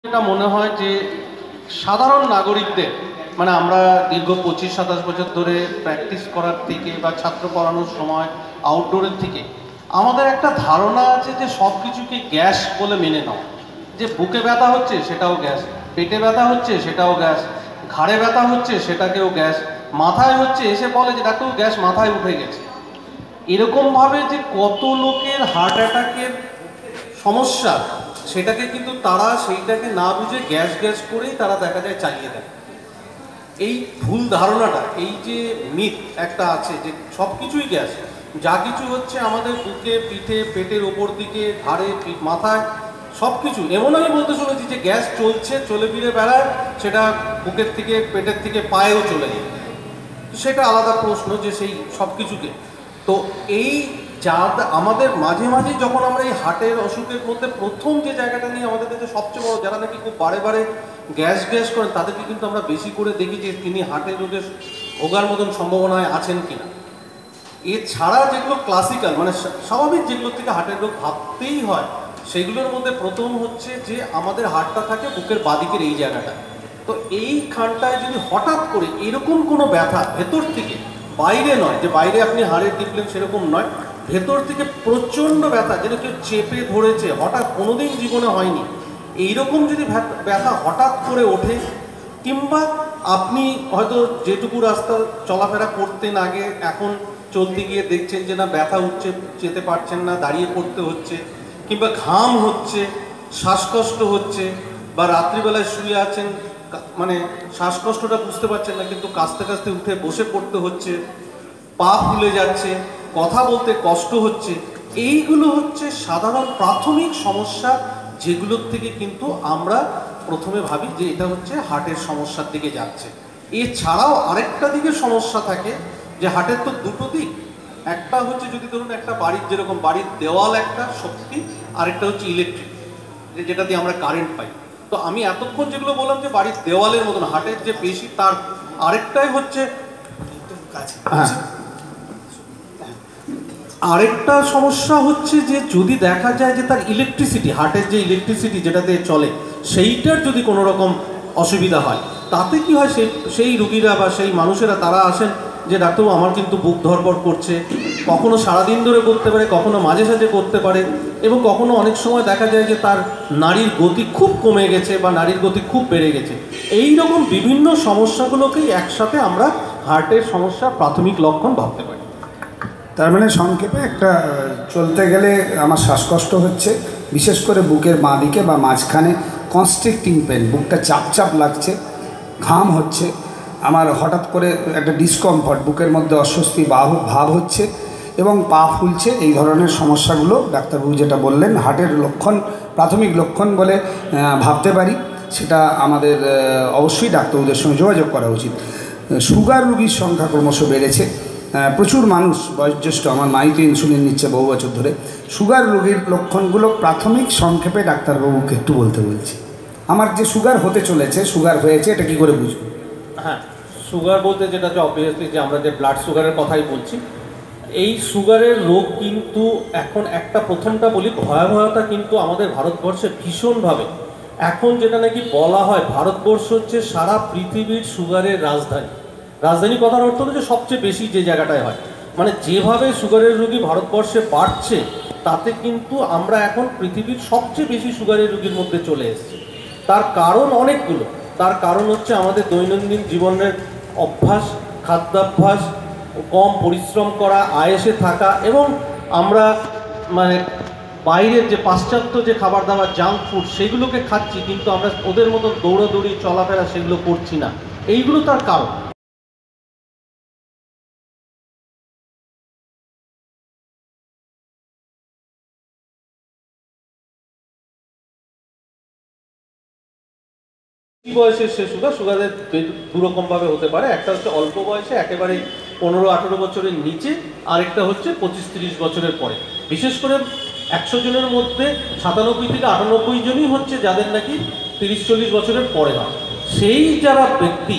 যেটা মনে হয় যে সাধারণ নাগরিকদের মানে আমরা দীর্ঘ 25-27 বছর ধরে প্র্যাকটিস করার থেকে বা ছাত্র পড়ানোর সময় আউটডোরের থেকে আমাদের একটা ধারণা আছে যে সব কিছুকে গ্যাস বলে মেনে নাও, যে বুকে ব্যথা হচ্ছে সেটাও গ্যাস, পেটে ব্যথা হচ্ছে সেটাও গ্যাস, ঘাড়ে ব্যথা হচ্ছে সেটাকেও গ্যাস, মাথায় হচ্ছে এসে বলে যে ডাক্তার গ্যাস মাথায় উঠে গেছে। এরকমভাবে যে কত লোকের হার্ট অ্যাটাকের সমস্যা সেটাকে কিন্তু তারা সেইটাকে না বুঝে গ্যাস গ্যাস করেই তারা দেখা যায় চালিয়ে দেয়। এই ভুল ধারণাটা, এই যে মিথ একটা আছে যে সব কিছুই গ্যাস, যা কিছু হচ্ছে আমাদের বুকে, পিঠে, পেটের ওপর দিকে, ঘাড়ে, মাথায়, সব কিছু এমন আমি বলতে শুনেছি যে গ্যাস চলছে, চলে ফিরে বেড়ায়, সেটা বুকের থেকে, পেটের থেকে পায়েও চলে যায়। সেটা আলাদা প্রশ্ন যে সেই সব কিছুকে। তো এই যা আমাদের মাঝে মাঝে যখন আমরা এই হার্টের অসুখের মধ্যে প্রথম যে জায়গাটা নিয়ে আমাদের কাছে সবচেয়ে বড়, যারা নাকি খুব বারে বারে গ্যাস গ্যাস করেন তাদেরকে কিন্তু আমরা বেশি করে দেখি যে তিনি হার্টের রোগে ভোগার মতন সম্ভাবনায় আছেন কিনা। এছাড়া যেগুলো ক্লাসিক্যাল মানে স্বাভাবিক যেগুলো থেকে হার্টের রোগ ভাবতেই হয়, সেগুলোর মধ্যে প্রথম হচ্ছে যে আমাদের হার্টটা থাকে বুকের বাদিকের এই জায়গাটা। তো এইখানটায় যদি হঠাৎ করে এরকম কোনো ব্যথা ভেতর থেকে, বাইরে নয় যে বাইরে আপনি হাড়ে টিপলেন সেরকম নয়, ভেতর থেকে প্রচণ্ড ব্যথা যেটা কেউ চেপে ধরেছে, হঠাৎ কোনোদিন জীবনে হয়নি, এইরকম যদি ব্যথা হঠাৎ করে ওঠে, কিংবা আপনি হয়তো যেটুকু রাস্তা চলাফেরা করতেন আগে, এখন চলতে গিয়ে দেখছেন যে না ব্যথা উঠছে, যেতে পারছেন না, দাঁড়িয়ে পড়তে হচ্ছে, কিংবা ঘাম হচ্ছে, শ্বাসকষ্ট হচ্ছে, বা রাত্রিবেলায় শুয়ে আছেন মানে শ্বাসকষ্টটা বুঝতে পারছেন না কিন্তু কাস্তে কাস্তে উঠে বসে পড়তে হচ্ছে, পা ফুলে যাচ্ছে, কথা বলতে কষ্ট হচ্ছে, এইগুলো হচ্ছে সাধারণ প্রাথমিক সমস্যা, যেগুলোর থেকে কিন্তু আমরা প্রথমে ভাবি যে এটা হচ্ছে হার্টের সমস্যার দিকে যাচ্ছে। এছাড়াও আরেকটা দিকে সমস্যা থাকে, যে হার্টের তো দুটো দিক, একটা হচ্ছে যদি ধরুন একটা বাড়ির যেরকম বাড়ির দেওয়াল একটা শক্তি, আরেকটা হচ্ছে ইলেকট্রিক, যেটা দিয়ে আমরা কারেন্ট পাই। তো আমি এতক্ষণ যেগুলো বললাম যে বাড়ির দেওয়ালের মতন হার্টের যে পেশি, তার আরেকটাই হচ্ছে হ্যাঁ, আরেকটা সমস্যা হচ্ছে যে যদি দেখা যায় যে তার ইলেকট্রিসিটি, হার্টের যে ইলেকট্রিসিটি যেটাতে চলে, সেইটার যদি কোনো রকম অসুবিধা হয়, তাতে কি হয়, সেই রুগীরা বা সেই মানুষেরা তারা আসেন যে ডাক্তারবাবু আমার কিন্তু বুক ধড়ফড় করছে, কখনো সারাদিন ধরে করতে পারে, কখনো মাঝে সাঝে করতে পারে, এবং কখনো অনেক সময় দেখা যায় যে তার নাড়ির গতি খুব কমে গেছে বা নাড়ির গতি খুব বেড়ে গেছে। এই রকম বিভিন্ন সমস্যাগুলোকেই একসাথে আমরা হার্টের সমস্যার প্রাথমিক লক্ষণ ভাবতে পারি। তার মানে সংক্ষেপে একটা চলতে গেলে আমার শ্বাসকষ্ট হচ্ছে, বিশেষ করে বুকের বাঁ দিকে বা মাঝখানে কনস্ট্রিক্টিং পেন, বুকটা চাপ চাপ লাগছে, ঘাম হচ্ছে, আমার হঠাৎ করে একটা ডিসকমফর্ট, বুকের মধ্যে অস্বস্তি ভাব হচ্ছে এবং পা ফুলছে। এই ধরনের সমস্যাগুলো ডাক্তারবাবু যেটা বললেন হার্টের লক্ষণ, প্রাথমিক লক্ষণ বলে ভাবতে পারি। সেটা আমাদের অবশ্যই ডাক্তারবাবুদের সঙ্গে যোগাযোগ করা উচিত। সুগার রোগীর সংখ্যা ক্রমশ বেড়েছে, প্রচুর মানুষ বয়োজ্যেষ্ঠ, আমার মাই তো ইনসুলিন নিচ্ছে বহু বছর ধরে। সুগার রোগীর লক্ষণগুলো প্রাথমিক সংক্ষেপে ডাক্তারবাবুকে একটু বলতে বলছি। আমার যে সুগার হতে চলেছে, সুগার হয়েছে, এটা কি করে বুঝবো? হ্যাঁ, সুগার বলতে যেটা যে অবভিয়াসলি যে আমরা যে ব্লাড সুগারের কথাই বলছি, এই সুগারের রোগ কিন্তু এখন একটা প্রথমটা বলি, ভয়াবহতা কিন্তু আমাদের ভারতবর্ষে ভীষণভাবে এখন, যেটা নাকি বলা হয় ভারতবর্ষ হচ্ছে সারা পৃথিবীর সুগারের রাজধানী। রাজধানী কথার অর্থ হচ্ছে সবচেয়ে বেশি যে জায়গাটায় হয়, মানে যেভাবে সুগারের রোগী ভারতবর্ষে বাড়ছে, তাতে কিন্তু আমরা এখন পৃথিবীর সবচেয়ে বেশি সুগারের রোগীর মধ্যে চলে এসেছি। তার কারণ অনেকগুলো। তার কারণ হচ্ছে আমাদের দৈনন্দিন জীবনের অভ্যাস, খাদ্যাভ্যাস, কম পরিশ্রম করা, আয়েসে থাকা, এবং আমরা মানে বাইরের যে পাশ্চাত্য যে খাবার দাবার, জাঙ্ক ফুড, সেগুলোকে খাচ্ছি, কিন্তু আমরা ওদের মতো দৌড়াদৌড়ি চলাফেরা সেগুলো করছি না। এইগুলো তার কারণ। বয়সের সে সুগারের দুরকমভাবে হতে পারে। একটা হচ্ছে অল্প বয়সে, একেবারে 15-18 বছরের নিচে, আরেকটা হচ্ছে 25-30 বছরের পরে। বিশেষ করে 100 জনের মধ্যে 97 থেকে 98 জনই হচ্ছে যাদের নাকি 30-40 বছরের পরে হয়। সেই যারা ব্যক্তি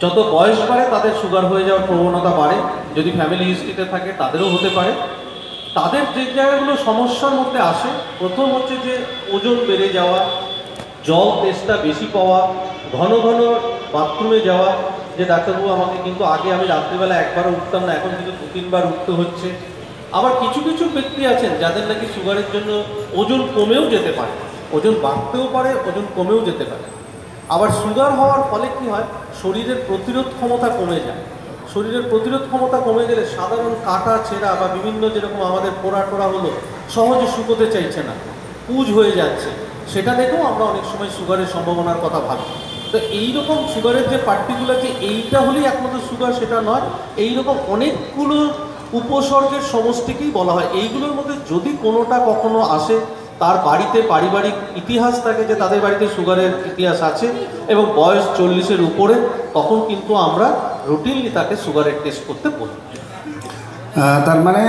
যত বয়স বাড়ে তাদের সুগার হয়ে যাওয়ার প্রবণতা বাড়ে, যদি ফ্যামিলি হিস্ট্রিতে থাকে তাদেরও হতে পারে। তাদের যে জায়গাগুলো সমস্যার মধ্যে আসে, প্রথম হচ্ছে যে ওজন বেড়ে যাওয়া, জল তেষ্টা বেশি পাওয়া, ঘন ঘন বাথরুমে যাওয়া, যে ডাক্তারবাবু আমাকে কিন্তু আগে আমি রাত্রিবেলা একবারও উঠতাম না, এখন কিন্তু 2-3 বার উঠতে হচ্ছে। আবার কিছু কিছু ব্যক্তি আছেন যাদের নাকি সুগারের জন্য ওজন কমেও যেতে পারে, ওজন বাড়তেও পারে, ওজন কমেও যেতে পারে। আবার সুগার হওয়ার ফলে কি হয়, শরীরের প্রতিরোধ ক্ষমতা কমে যায়। শরীরের প্রতিরোধ ক্ষমতা কমে গেলে সাধারণ কাটা ছেঁড়া বা বিভিন্ন যেরকম আমাদের পোড়া টোড়া হলো সহজে শুকোতে চাইছে না, পুজ হয়ে যাচ্ছে, সেটা দেখেও আমরা অনেক সময় সুগারের সম্ভাবনার কথা ভাবি। তো এইরকম সুগারের যে পার্টিকুলার যে এইটা হলেই একমাত্র সুগার সেটা নয়, এইরকম অনেকগুলো উপসর্গের সমষ্টিকেই বলা হয়। এইগুলোর মধ্যে যদি কোনোটা কখনো আসে, তার বাড়িতে পারিবারিক ইতিহাস থাকে যে তাদের বাড়িতে সুগারের ইতিহাস আছে এবং বয়স 40-এর উপরে, তখন কিন্তু আমরা রুটিনলি তাকে সুগারের টেস্ট করতে বলি। তার মানে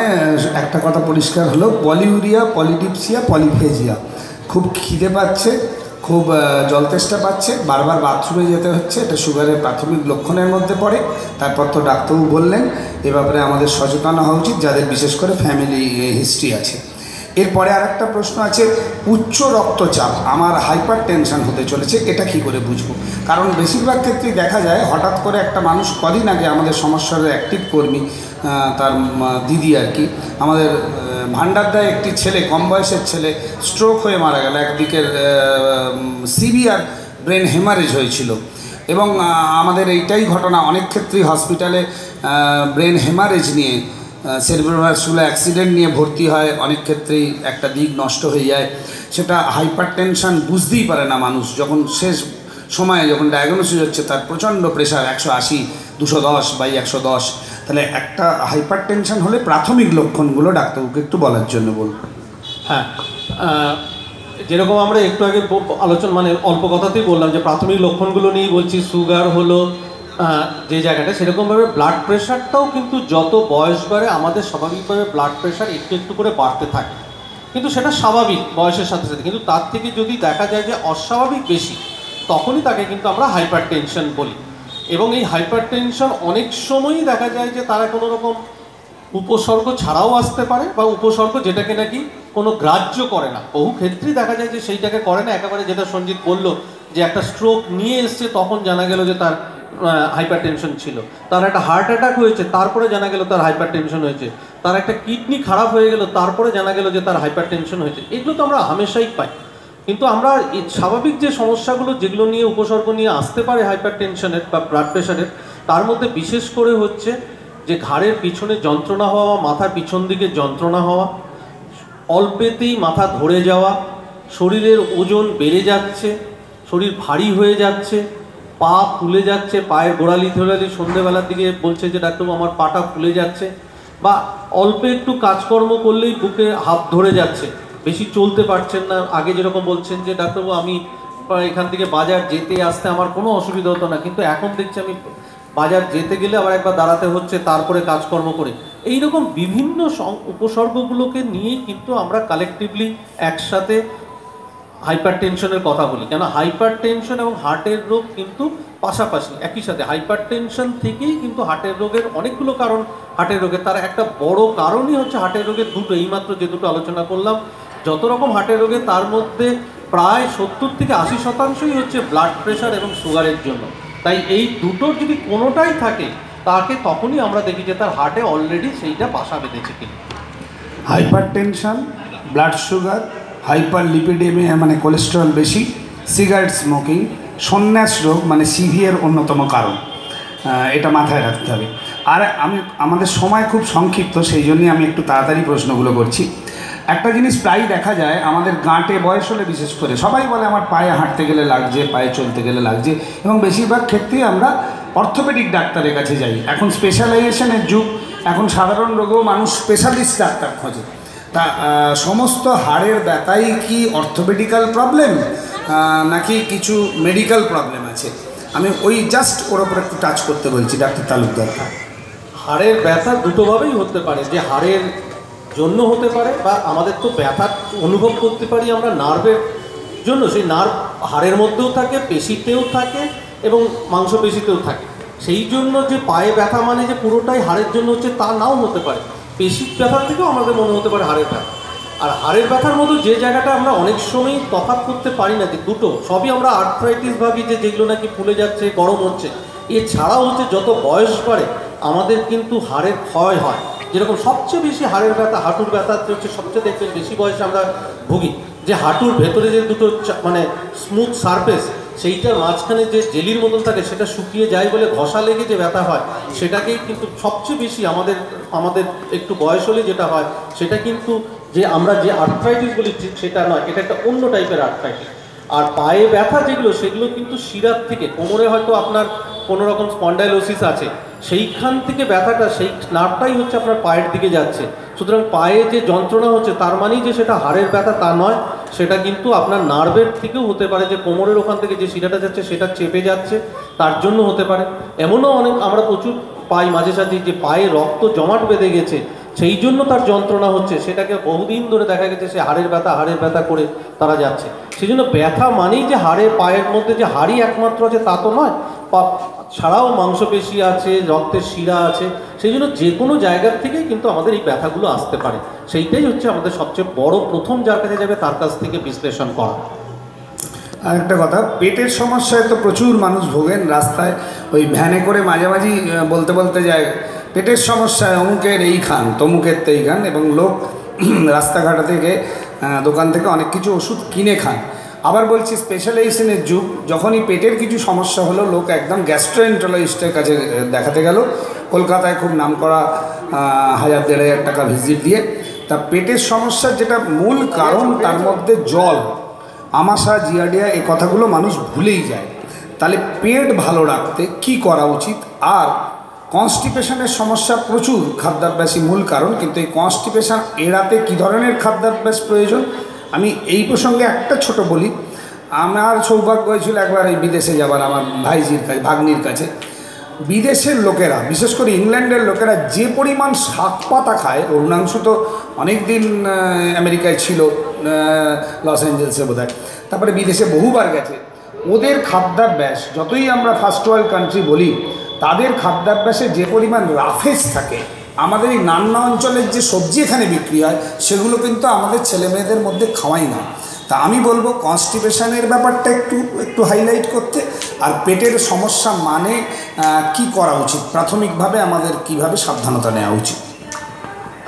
একটা কথা পরিষ্কার হলো, পলিউরিয়া, পলিডিপসিয়া, পলিফেজিয়া, খুব খিদে পাচ্ছে, খুব জল তেষ্টা পাচ্ছে, বারবার বাথরুমে যেতে হচ্ছে, এটা সুগারের প্রাথমিক লক্ষণের মধ্যে পড়ে। তারপর তো ডাক্তারবাবু বললেন এ ব্যাপারে আমাদের সচেতন হওয়া উচিত, যাদের বিশেষ করে ফ্যামিলি হিস্ট্রি আছে। এরপরে আর একটা প্রশ্ন আছে, উচ্চ রক্তচাপ, আমার হাইপার টেনশন হতে চলেছে, এটা কি করে বুঝবো? কারণ বেশিরভাগ ক্ষেত্রেই দেখা যায় হঠাৎ করে একটা মানুষ, কদিন আগে আমাদের সমস্যার অ্যাক্টিভ কর্মী, তার দিদি আর কি, আমাদের ভান্ডারদায় একটি ছেলে, কম বয়সের ছেলে, স্ট্রোক হয়ে মারা গেল। একদিকের সিভিয়ার ব্রেন হেমারেজ হয়েছিল এবং আমাদের এইটাই ঘটনা, অনেক ক্ষেত্রেই হসপিটালে ব্রেন হেমারেজ নিয়ে, সেরিব্রাসকুলার অ্যাক্সিডেন্ট নিয়ে ভর্তি হয়, অনেক ক্ষেত্রেই একটা দিক নষ্ট হয়ে যায়। সেটা হাইপার টেনশন বুঝতেই পারে না মানুষ, যখন শেষ সময়ে যখন ডায়াগনোসিস হচ্ছে তার প্রচণ্ড প্রেশার 180, 210/110, তাহলে একটা হাইপার টেনশন হলে প্রাথমিক লক্ষণগুলো ডাক্তারবাবুকে একটু বলার জন্য বলব। হ্যাঁ, যেরকম আমরা একটু আগে আলোচনা মানে অল্প কথাতেই বললাম যে প্রাথমিক লক্ষণগুলো নিয়েই বলছি, সুগার হলো যে জায়গাটা, সেরকমভাবে ব্লাড প্রেশারটাও কিন্তু যত বয়স বাড়ে আমাদের স্বাভাবিকভাবে ব্লাড প্রেশার একটু একটু করে বাড়তে থাকে, কিন্তু সেটা স্বাভাবিক বয়সের সাথে সাথে। কিন্তু তার থেকে যদি দেখা যায় যে অস্বাভাবিক বেশি, তখনই তাকে কিন্তু আমরা হাইপার টেনশন বলি। এবং এই হাইপার টেনশন অনেক সময়ই দেখা যায় যে তারা কোনো রকম উপসর্গ ছাড়াও আসতে পারে, বা উপসর্গ যেটাকে নাকি কোনো গ্রাহ্য করে না। বহু ক্ষেত্রেই দেখা যায় যে সেইটাকে করে না, একেবারে যেটা সঞ্জিত বলল যে একটা স্ট্রোক নিয়ে এসছে, তখন জানা গেল যে তার হাইপার টেনশন ছিল, তার একটা হার্ট অ্যাটাক হয়েছে, তারপরে জানা গেল তার হাইপার টেনশন হয়েছে, তার একটা কিডনি খারাপ হয়ে গেল, তারপরে জানা গেল যে তার হাইপার টেনশন হয়েছে। এগুলো তো আমরা হামেশাই পাই। কিন্তু আমরা এই স্বাভাবিক যে সমস্যাগুলো যেগুলো নিয়ে উপসর্গ নিয়ে আসতে পারে হাইপার টেনশনের বা ব্লাড প্রেশারের, তার মধ্যে বিশেষ করে হচ্ছে যে ঘাড়ের পিছনে যন্ত্রণা হওয়া, মাথার পিছন দিকে যন্ত্রণা হওয়া, অল্পেতেই মাথা ধরে যাওয়া, শরীরের ওজন বেড়ে যাচ্ছে, শরীর ভারী হয়ে যাচ্ছে, পা ফুলে যাচ্ছে, পায়ের গোড়ালি ধরালি সন্ধ্যেবেলার দিকে বলছে যে ডাক্তারবাবু আমার পাটা ফুলে যাচ্ছে, বা অল্প একটু কাজকর্ম করলেই বুকে হাত ধরে যাচ্ছে, বেশি চলতে পারছেন না। আগে যেরকম বলছেন যে ডাক্তারবাবু আমি এখান থেকে বাজার যেতে আসতে আমার কোনো অসুবিধা হতো না, কিন্তু এখন দেখছি আমি বাজার যেতে গেলে আবার একবার দাঁড়াতে হচ্ছে, তারপরে কাজকর্ম করে। এইরকম বিভিন্ন উপসর্গগুলোকে নিয়েই কিন্তু আমরা কালেকটিভলি একসাথে হাইপার টেনশনের কথা বলি। কেন হাইপার টেনশন এবং হার্টের রোগ কিন্তু পাশাপাশি একই সাথে। হাইপার টেনশন থেকেই কিন্তু হার্টের রোগের অনেকগুলো কারণ, হার্টের রোগের তার একটা বড় কারণই হচ্ছে হার্টের রোগের দুটো, এইমাত্র যে দুটো আলোচনা করলাম, যত রকম হার্টের রোগে তার মধ্যে প্রায় 70-80% হচ্ছে ব্লাড প্রেশার এবং সুগারের জন্য। তাই এই দুটোর যদি কোনোটাই থাকে, তাকে তখনই আমরা দেখি যে তার হার্টে অলরেডি সেইটা বাসা বেঁধেছে কিনা। Hyper tension, blood sugar, hyper lipidaemia মানে কোলেস্টেরল বেশি, সিগারেট স্মোকিং, সন্ন্যাস রোগ মানে সিভিয়ার অন্যতম কারণ, এটা মাথায় রাখতে হবে। আর আমাদের সময় খুব সংক্ষিপ্ত, সেই জন্যই আমি একটু তাড়াতাড়ি প্রশ্নগুলো করছি। একটা জিনিস প্রায়ই দেখা যায় আমাদের গাঁটে বয়স হলে, বিশেষ করে সবাই বলে আমার পায়ে হাঁটতে গেলে লাগছে, পায়ে চলতে গেলে লাগছে, এবং বেশিরভাগ ক্ষেত্রেই আমরা অর্থোপেডিক ডাক্তারের কাছে যাই। এখন স্পেশালাইজেশনের যুগ, এখন সাধারণ রোগেও মানুষ স্পেশালিস্ট ডাক্তার খোঁজে। তা সমস্ত হাড়ের ব্যথাই কি অর্থোপেডিক্যাল প্রবলেম নাকি কিছু মেডিকেল প্রবলেম আছে? আমি ওই জাস্ট ওর ওপর একটু টাচ করতে বলছি ডাক্তার তালুকদার। হাড়ের ব্যথা দুটোভাবেই হতে পারে, যে হাড়ের জন্য হতে পারে, বা আমাদের তো ব্যথা অনুভব করতে পারি আমরা নার্ভের জন্য, সেই নার্ভ হাড়ের মধ্যেও থাকে, পেশিতেও থাকে এবং মাংসপেশিতেও থাকে। সেই জন্য যে পায়ে ব্যথা মানে যে পুরোটাই হাড়ের জন্য হচ্ছে তা নাও হতে পারে, পেশির ব্যথার থেকেও আমাদের মনে হতে পারে হাড়ের ব্যথা। আর হাড়ের ব্যথার মতো যে জায়গাটা আমরা অনেক সময় তফাৎ করতে পারি না, যে দুটো সবই আমরা আর্থ্রাইটিস ভাবি, যে যেগুলো নাকি ফুলে যাচ্ছে, গরম হচ্ছে। এছাড়াও হচ্ছে যত বয়স বাড়ে আমাদের কিন্তু হাড়ের ক্ষয় হয়। যেরকম সবচেয়ে বেশি হাড়ের ব্যথা, হাঁটুর ব্যথা হচ্ছে সবচেয়ে দেখবেন বেশি বয়সে আমরা ভুগি, যে হাঁটুর ভেতরে যে দুটো মানে স্মুথ সারফেস, সেইটার মাঝখানে যে জেলির মতন থাকে সেটা শুকিয়ে যায় বলে ঘষা লেগে যে ব্যথা হয়, সেটাকেই কিন্তু সবচেয়ে বেশি আমাদের একটু বয়স হলে যেটা হয় সেটা কিন্তু যে আমরা যে আর্থ্রাইটিস বলি সেটা নয়, এটা একটা অন্য টাইপের আর্থ্রাইটিস। আর পায়ে ব্যথা যেগুলো, সেগুলো কিন্তু শিরার থেকে, কোমরে হয়তো আপনার কোনো রকম স্পন্ডাইলোসিস আছে, সেইখান থেকে ব্যথাটা, সেই নার্ভটাই হচ্ছে আপনার পায়ের দিকে যাচ্ছে। সুতরাং পায়ে যে যন্ত্রণা হচ্ছে তার মানেই যে সেটা হাড়ের ব্যথা তা নয়, সেটা কিন্তু আপনার নার্ভের থেকেও হতে পারে, যে কোমরের ওখান থেকে যে শিরাটা যাচ্ছে সেটা চেপে যাচ্ছে, তার জন্য হতে পারে। এমনও অনেক আমরা প্রচুর পাই মাঝে সাঝে যে পায়ে রক্ত জমাট বেঁধে গেছে, সেই জন্য তার যন্ত্রণা হচ্ছে, সেটাকে বহুদিন ধরে দেখা গেছে সে হাড়ের ব্যথা করে তারা যাচ্ছে। সেই জন্য ব্যথা মানেই যে হাড়ের পায়ের মধ্যে যে হাড়ই একমাত্র আছে তা তো নয়, ছাড়াও মাংসপেশি আছে, রক্তের শিরা আছে, সেই জন্য যে কোনো জায়গার থেকেই কিন্তু আমাদের এই ব্যথাগুলো আসতে পারে। সেইটাই হচ্ছে আমাদের সবচেয়ে বড়, প্রথম যার কাছে যাবে তার কাছ থেকে বিশ্লেষণ করা। আর একটা কথা, পেটের সমস্যায় তো প্রচুর মানুষ ভোগেন। রাস্তায় ওই ভ্যানে করে মাঝে মাঝেই বলতে বলতে যায় পেটের সমস্যায় অমুকের এই খান, তমুকের তেই খান, এবং লোক রাস্তাঘাট থেকে দোকান থেকে অনেক কিছু ওষুধ কিনে খান। আবার বলছি, স্পেশালাইজেশনের যুগ, যখনই পেটের কিছু সমস্যা হলো লোক একদম গ্যাস্ট্রোএন্টারোলজিস্টের কাছে দেখাতে গেল। কলকাতায় খুব নামকরা 1000-1500 টাকা ভিজিট দিয়ে। তা পেটের সমস্যার যেটা মূল কারণ, তার মধ্যে জল, আমাশা, জিয়াডিয়া, এই কথাগুলো মানুষ ভুলেই যায়। তাহলে পেট ভালো রাখতে কি করা উচিত? আর কনস্টিপেশনের সমস্যা প্রচুর, খাদ্যাভ্যাসই মূল কারণ, কিন্তু এই কনস্টিপেশন এড়াতে কী ধরনের খাদ্যাভ্যাস প্রয়োজন? আমি এই প্রসঙ্গে একটা ছোট বলি। আমার সৌভাগ্য হয়েছিল একবার এই বিদেশে যাবার, আমার ভাইজির কাছে, ভাগ্নির কাছে। বিদেশের লোকেরা, বিশেষ করে ইংল্যান্ডের লোকেরা যে পরিমাণ শাক পাতা খায়, অরুণাংশু তো অনেক দিন আমেরিকায় ছিল, লস অ্যাঞ্জেলসে বোধহয়, তারপরে বিদেশে বহুবার গেছে। ওদের খাদ্যাভ্যাস, যতই আমরা ফার্স্ট ওয়ার্ল্ড কান্ট্রি বলি, তাদের খাদ্যাভ্যাসে যে পরিমাণ রাফেজ থাকে, আমাদের এই নান্না অঞ্চলের যে সবজি এখানে বিক্রি হয় সেগুলো কিন্তু আমাদের ছেলেমেয়েদের মধ্যে খাওয়াই না। তা আমি বলবো কনস্টিপেশনের ব্যাপারটা একটু হাইলাইট করতে, আর পেটের সমস্যা মানে কি করা উচিত, প্রাথমিকভাবে আমাদের কিভাবে সাবধানতা নেওয়া উচিত।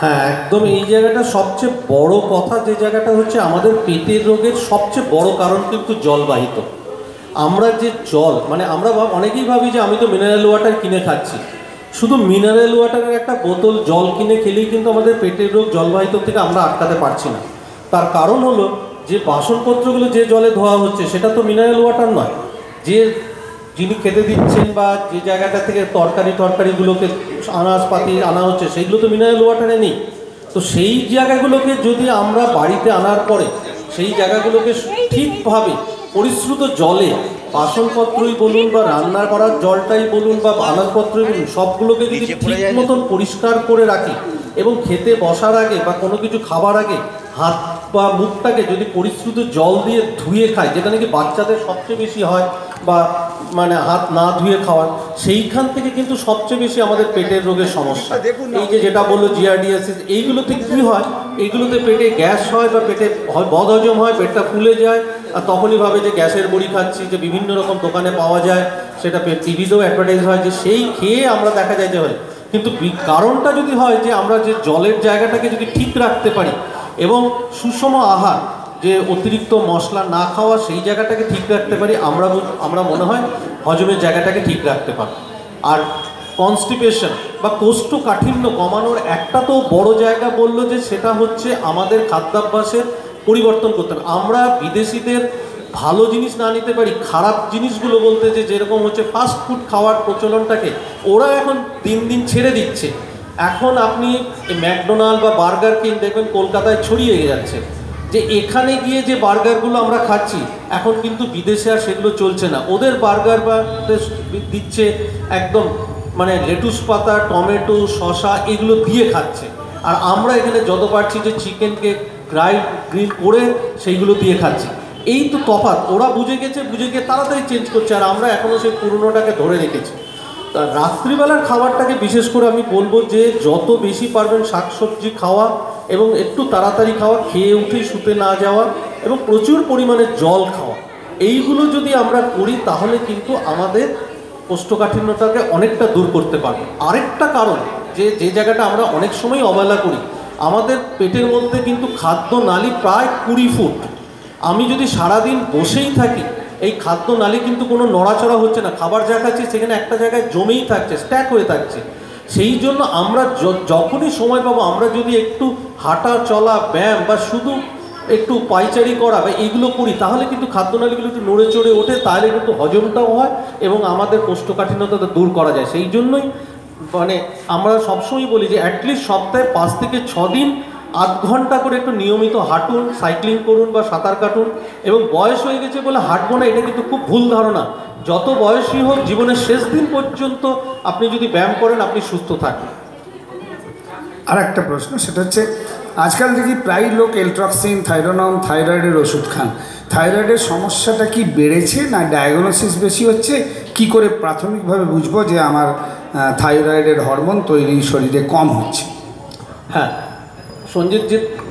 হ্যাঁ, একদম এই জায়গাটা সবচেয়ে বড় কথা, যে জায়গাটা হচ্ছে আমাদের পেটের রোগের সবচেয়ে বড় কারণ কিন্তু জলবাহিত। আমরা যে জল, মানে আমরা অনেকেই ভাবি যে আমি তো মিনারেল ওয়াটার কিনে খাচ্ছি, শুধু মিনারেল ওয়াটারের একটা বোতল জল কিনে খেলেই কিন্তু আমাদের পেটের রোগ জলবাহিত থেকে আমরা আটকাতে পারছি না। তার কারণ হলো যে বাসনপত্রগুলো যে জলে ধোয়া হচ্ছে সেটা তো মিনারেল ওয়াটার নয়। যে যিনি খেতে দিচ্ছেন বা যে জায়গাটা থেকে তরকারিগুলোকে আনাজপাতি আনা হচ্ছে সেইগুলো তো মিনারেল ওয়াটারে নেই। তো সেই জায়গাগুলোকে যদি আমরা বাড়িতে আনার পরে সেই জায়গাগুলোকে ঠিকভাবে পরিশ্রুত জলে, বাসনপত্রই বলুন বা রান্না করার জলটাই বলুন বা আনাজপত্রই বলুন, সবগুলোকে যদি ঠিক মতন পরিষ্কার করে রাখি এবং খেতে বসার আগে বা কোনো কিছু খাবার আগে হাত বা মুখটাকে যদি পরিশ্রুত জল দিয়ে ধুয়ে খাই, যেটা নাকি বাচ্চাদের সবচেয়ে বেশি হয়, বা মানে হাত না ধুয়ে খাওয়ার, সেইখান থেকে কিন্তু সবচেয়ে বেশি আমাদের পেটের রোগের সমস্যা। এই যে যেটা বললো জিআরডিএসিস, এইগুলোতে কী হয়, এইগুলোতে পেটে গ্যাস হয় বা পেটে বদহজম হয়, পেটটা ফুলে যায়, আর তখনই ভাবে যে গ্যাসের বড়ি খাচ্ছি, যে বিভিন্ন রকম দোকানে পাওয়া যায়, সেটা টিভিতেও অ্যাডভার্টাইজ হয় যে সেই খেয়ে আমরা দেখা যায় যে হয়। কিন্তু কারণটা যদি হয় যে আমরা যে জলের জায়গাটাকে যদি ঠিক রাখতে পারি এবং সুষম আহার, যে অতিরিক্ত মশলা না খাওয়া, সেই জায়গাটাকে ঠিক রাখতে পারি, আমরা মনে হয় হজমের জায়গাটাকে ঠিক রাখতে পারি। আর কনস্টিপেশন বা কোষ্ঠকাঠিন্য কমানোর একটা তো বড় জায়গা বললো যে সেটা হচ্ছে আমাদের খাদ্যাভ্যাসের পরিবর্তন করতে হবে। আমরা বিদেশিদের ভালো জিনিস না নিতে পারি, খারাপ জিনিসগুলো বলতে যে যেরকম হচ্ছে ফাস্ট ফুড খাওয়ার প্রচলনটাকে ওরা এখন দিন দিন ছেড়ে দিচ্ছে। এখন আপনি ম্যাকডোনাল্ড বা বার্গার কিং দেখবেন কলকাতায় ছড়িয়ে যাচ্ছে, যে এখানে গিয়ে যে বার্গারগুলো আমরা খাচ্ছি এখন কিন্তু বিদেশে আর সেগুলো চলছে না। ওদের বার্গার বা দিচ্ছে একদম মানে লেটুস পাতা, টমেটো, শসা এগুলো দিয়ে খাচ্ছে, আর আমরা এখানে যত পারছি যে চিকেনকে গ্রিল করে সেইগুলো দিয়ে খাচ্ছি। এই তো তফাৎ, ওরা বুঝে গিয়ে তাড়াতাড়ি চেঞ্জ করছে, আর আমরা এখনও সেই পুরনোটাকে ধরে রেখেছি। তা রাত্রিবেলার খাবারটাকে বিশেষ করে আমি বলবো যে যত বেশি পারবেন শাকসবজি খাওয়া এবং একটু তাড়াতাড়ি খাওয়া, খেয়ে উঠেই শুতে না যাওয়া এবং প্রচুর পরিমাণে জল খাওয়া, এইগুলো যদি আমরা করি তাহলে কিন্তু আমাদের কোষ্ঠকাঠিন্যটাকে অনেকটা দূর করতে পারবো। আরেকটা কারণ যে জায়গাটা আমরা অনেক সময় অবহেলা করি, আমাদের পেটের মধ্যে কিন্তু খাদ্য নালী প্রায় 20 ফুট। আমি যদি সারাদিন বসেই থাকি, এই খাদ্য নালী কিন্তু কোনো নড়াচড়া হচ্ছে না, খাবার যা খাচ্ছি সেখানে একটা জায়গায় জমেই থাকছে, স্ট্যাক হয়ে থাকছে। সেই জন্য আমরা যখনই সময় পাবো, আমরা যদি একটু হাঁটা চলা, ব্যায়াম বা শুধু একটু পায়চারি করা বা এইগুলো করি, তাহলে কিন্তু খাদ্যনালীগুলো একটু নড়ে চড়ে ওঠে, তাহলে কিন্তু হজমটাও হয় এবং আমাদের কোষ্ঠকাঠিন্যতা দূর করা যায়। সেই জন্যই মানে আমরা সবসময় বলি যে অ্যাটলিস্ট সপ্তাহে 5 থেকে 6 দিন আধ ঘন্টা করে একটু নিয়মিত হাঁটুন, সাইক্লিং করুন বা সাঁতার কাটুন। এবং বয়স হয়ে গেছে বলে হাঁটবো না, এটা কিন্তু খুব ভুল ধারণা। যত বয়সই হোক, জীবনের শেষ দিন পর্যন্ত আপনি যদি ব্যায়াম করেন, আপনি সুস্থ থাকবেন। আর একটা প্রশ্ন, সেটা হচ্ছে আজকাল দেখি প্রায় লোক এলট্রক্সিন, থাইরোনম, থাইরয়েডের ওষুধ খান। থাইরয়েডের সমস্যাটা কি বেড়েছে না ডায়াগনোসিস বেশি হচ্ছে? কি করে প্রাথমিকভাবে বুঝবো যে আমার থাইরয়েডের হরমোন তৈরি শরীরে কম হচ্ছে? হ্যাঁ, সঞ্জিত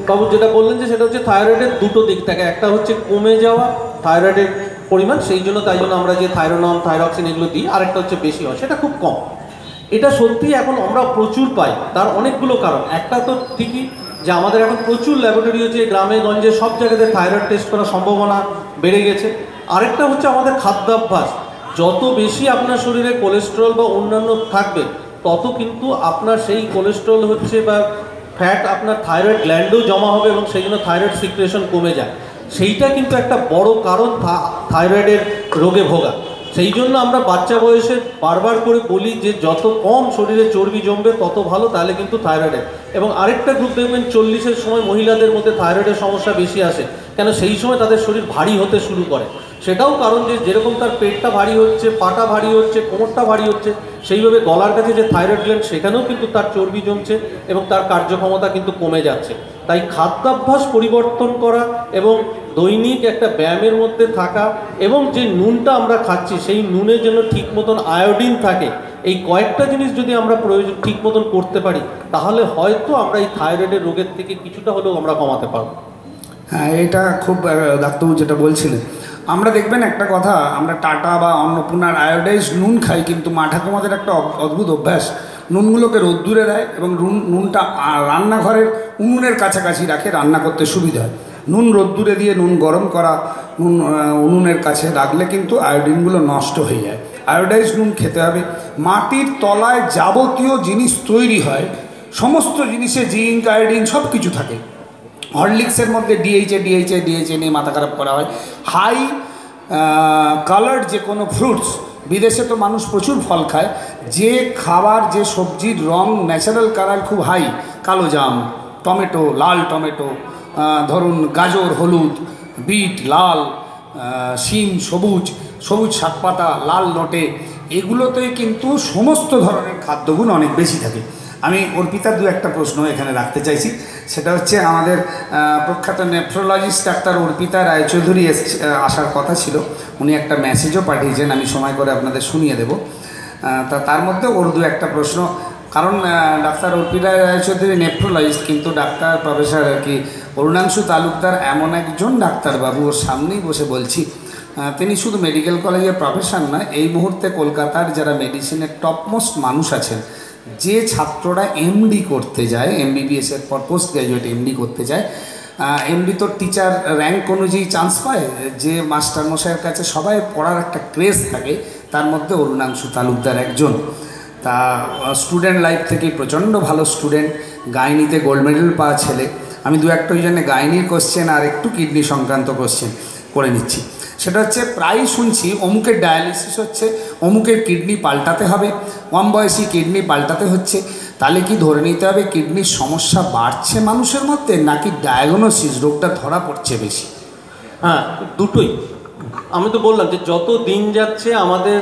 বাবু যেটা বললেন যে সেটা হচ্ছে থাইরয়েডের দুটো দিক থাকে। একটা হচ্ছে কমে যাওয়া থাইরয়েডের পরিমাণ, সেই জন্য আমরা যে থাইরোনম, থাইরক্সিন এগুলো দিই। আরেকটা হচ্ছে বেশি হয়, সেটা খুব কম। এটা সত্যিই এখন আমরা প্রচুর পাই, তার অনেকগুলো কারণ। একটা তো ঠিকই যে আমাদের এখন প্রচুর ল্যাবরেটরি হচ্ছে, গ্রামে গঞ্জে সব জায়গাতে থাইরয়েড টেস্ট করার সম্ভাবনা বেড়ে গেছে। আরেকটা হচ্ছে আমাদের খাদ্যাভ্যাস। যত বেশি আপনার শরীরে কোলেস্টেরল বা অন্যান্য থাকবে, তত কিন্তু আপনার সেই কোলেস্টেরল হচ্ছে বা ফ্যাট আপনার থাইরয়েড গ্ল্যান্ডেও জমা হবে এবং সেই জন্য থাইরয়েড সিক্রেশন কমে যায়। সেইটা কিন্তু একটা বড় কারণ থাইরয়েডের রোগে ভোগা। সেই জন্য আমরা বাচ্চা বয়সে বারবার করে বলি যে যত কম শরীরে চর্বি জমবে তত ভালো, তাহলে কিন্তু থাইরয়েডের। এবং আরেকটা গ্রুপ দেখবেন 40-এর সময় মহিলাদের মধ্যে থাইরয়েডের সমস্যা বেশি আসে, কেন সেই সময় তাদের শরীর ভারী হতে শুরু করে। সেটাও কারণ যে যেরকম তার পেটটা ভারী হচ্ছে, পাটা ভারী হচ্ছে, কোমরটা ভারী হচ্ছে, সেইভাবে গলার কাছে যে থাইরয়েড গ্ল্যান্ড সেখানেও কিন্তু তার চর্বি জমছে এবং তার কার্যক্ষমতা কিন্তু কমে যাচ্ছে। তাই খাদ্যাভ্যাস পরিবর্তন করা এবং দৈনিক একটা ব্যায়ামের মধ্যে থাকা এবং যে নুনটা আমরা খাচ্ছি সেই নুনে যেন ঠিক মতন আয়োডিন থাকে, এই কয়েকটা জিনিস যদি আমরা প্রয়োজন ঠিক মতন করতে পারি, তাহলে হয়তো আমরা এই থাইরয়েডের রোগের থেকে কিছুটা হলেও আমরা কমাতে পারবো। হ্যাঁ, এটা খুব ডাক্তারবাবু যেটা বলছিলেন, আমরা দেখবেন একটা কথা, আমরা টাটা বা অন্নপূর্ণার আয়োডাইজ নুন খাই, কিন্তু মা ঠাকুমাদের একটা অদ্ভুত অভ্যাস, নুনগুলোকে রোদ্দুরে দেয় এবং নুনটা রান্নাঘরের উনুনের কাছাকাছি রাখে, রান্না করতে সুবিধা হয়। নুন রোদ্দুরে দিয়ে নুন গরম করা, নুন উনুনের কাছে রাখলে কিন্তু আয়োডিনগুলো নষ্ট হয়ে যায়। আয়োডাইজ নুন খেতে হবে। মাটির তলায় যাবতীয় জিনিস তৈরি হয়, সমস্ত জিনিসে জিঙ্ক, আয়োডিন সব কিছু থাকে। হরলিক্সের মধ্যে ডিএইচএ নিয়ে মাথা খারাপ করা হয়। হাই কালার্ড যে কোনো ফ্রুটস, বিদেশে তো মানুষ প্রচুর ফল খায়, যে খাবার যে সবজির রং ন্যাচারাল কালার খুব হাই, কালো জাম, টমেটো, লাল টমেটো, ধরুন গাজর হলুদ, বিট লাল, শিম সবুজ, সবুজ শাকপাতা লাল নোটে, এগুলোতে কিন্তু সমস্ত ধরনের খাদ্যগুণ অনেক বেশি থাকে। আমি অর্পিতার একটা প্রশ্ন এখানে রাখতে চাইছি, সেটা হচ্ছে আমাদের প্রখ্যাত নেফ্রোলজিস্ট ডাক্তার অর্পিতা রায়চৌধুরী আসার কথা ছিল, উনি একটা মেসেজও পাঠিয়েছেন, আমি সময় করে আপনাদের শুনিয়ে দেব। তার মধ্যে ওর একটা প্রশ্ন, কারণ ডাক্তার অর্পিতা রায়চৌধুরী নেফ্রোলজিস্ট, কিন্তু ডাক্তার প্রফেসর অরুণাংশু তালুকদার এমন একজন ডাক্তারবাবু, ওর সামনেই বসে বলছি, তিনি শুধু মেডিকেল কলেজের প্রফেসর নয়, এই মুহূর্তে কলকাতার যারা মেডিসিনের টপমোস্ট মানুষ আছেন, যে ছাত্ররা এমডি করতে যায়, এমবিবিএসের পর পোস্ট গ্র্যাজুয়েট এমডি করতে যায়, এমডি তো টিচার র্যাঙ্ক অনুযায়ী চান্স পায়, যে মাস্টারমশাইয়ের কাছে সবাই পড়ার একটা ক্রেজ থাকে, তার মধ্যে অরুণাংশু তালুকদার একজন। তা স্টুডেন্ট লাইফ থেকে প্রচণ্ড ভালো স্টুডেন্ট, গাইনিতে গোল্ড মেডেল পাওয়া ছেলে। আমি একটা ওই জন্য গাইনির কোশ্চেন আর একটু কিডনি সংক্রান্ত কোশ্চেন করে নিচ্ছি। সেটা হচ্ছে প্রায়ই শুনছি অমুকের ডায়ালিসিস হচ্ছে, অমুকের কিডনি পাল্টাতে হবে, কম বয়সী কিডনি পাল্টাতে হচ্ছে। তাহলে কি ধরে নিতে হবে কিডনির সমস্যা বাড়ছে মানুষের মধ্যে, নাকি ডায়াগনোসিস, রোগটা ধরা পড়ছে বেশি? হ্যাঁ, দুটোই। আমি তো বললাম যে যত দিন যাচ্ছে আমাদের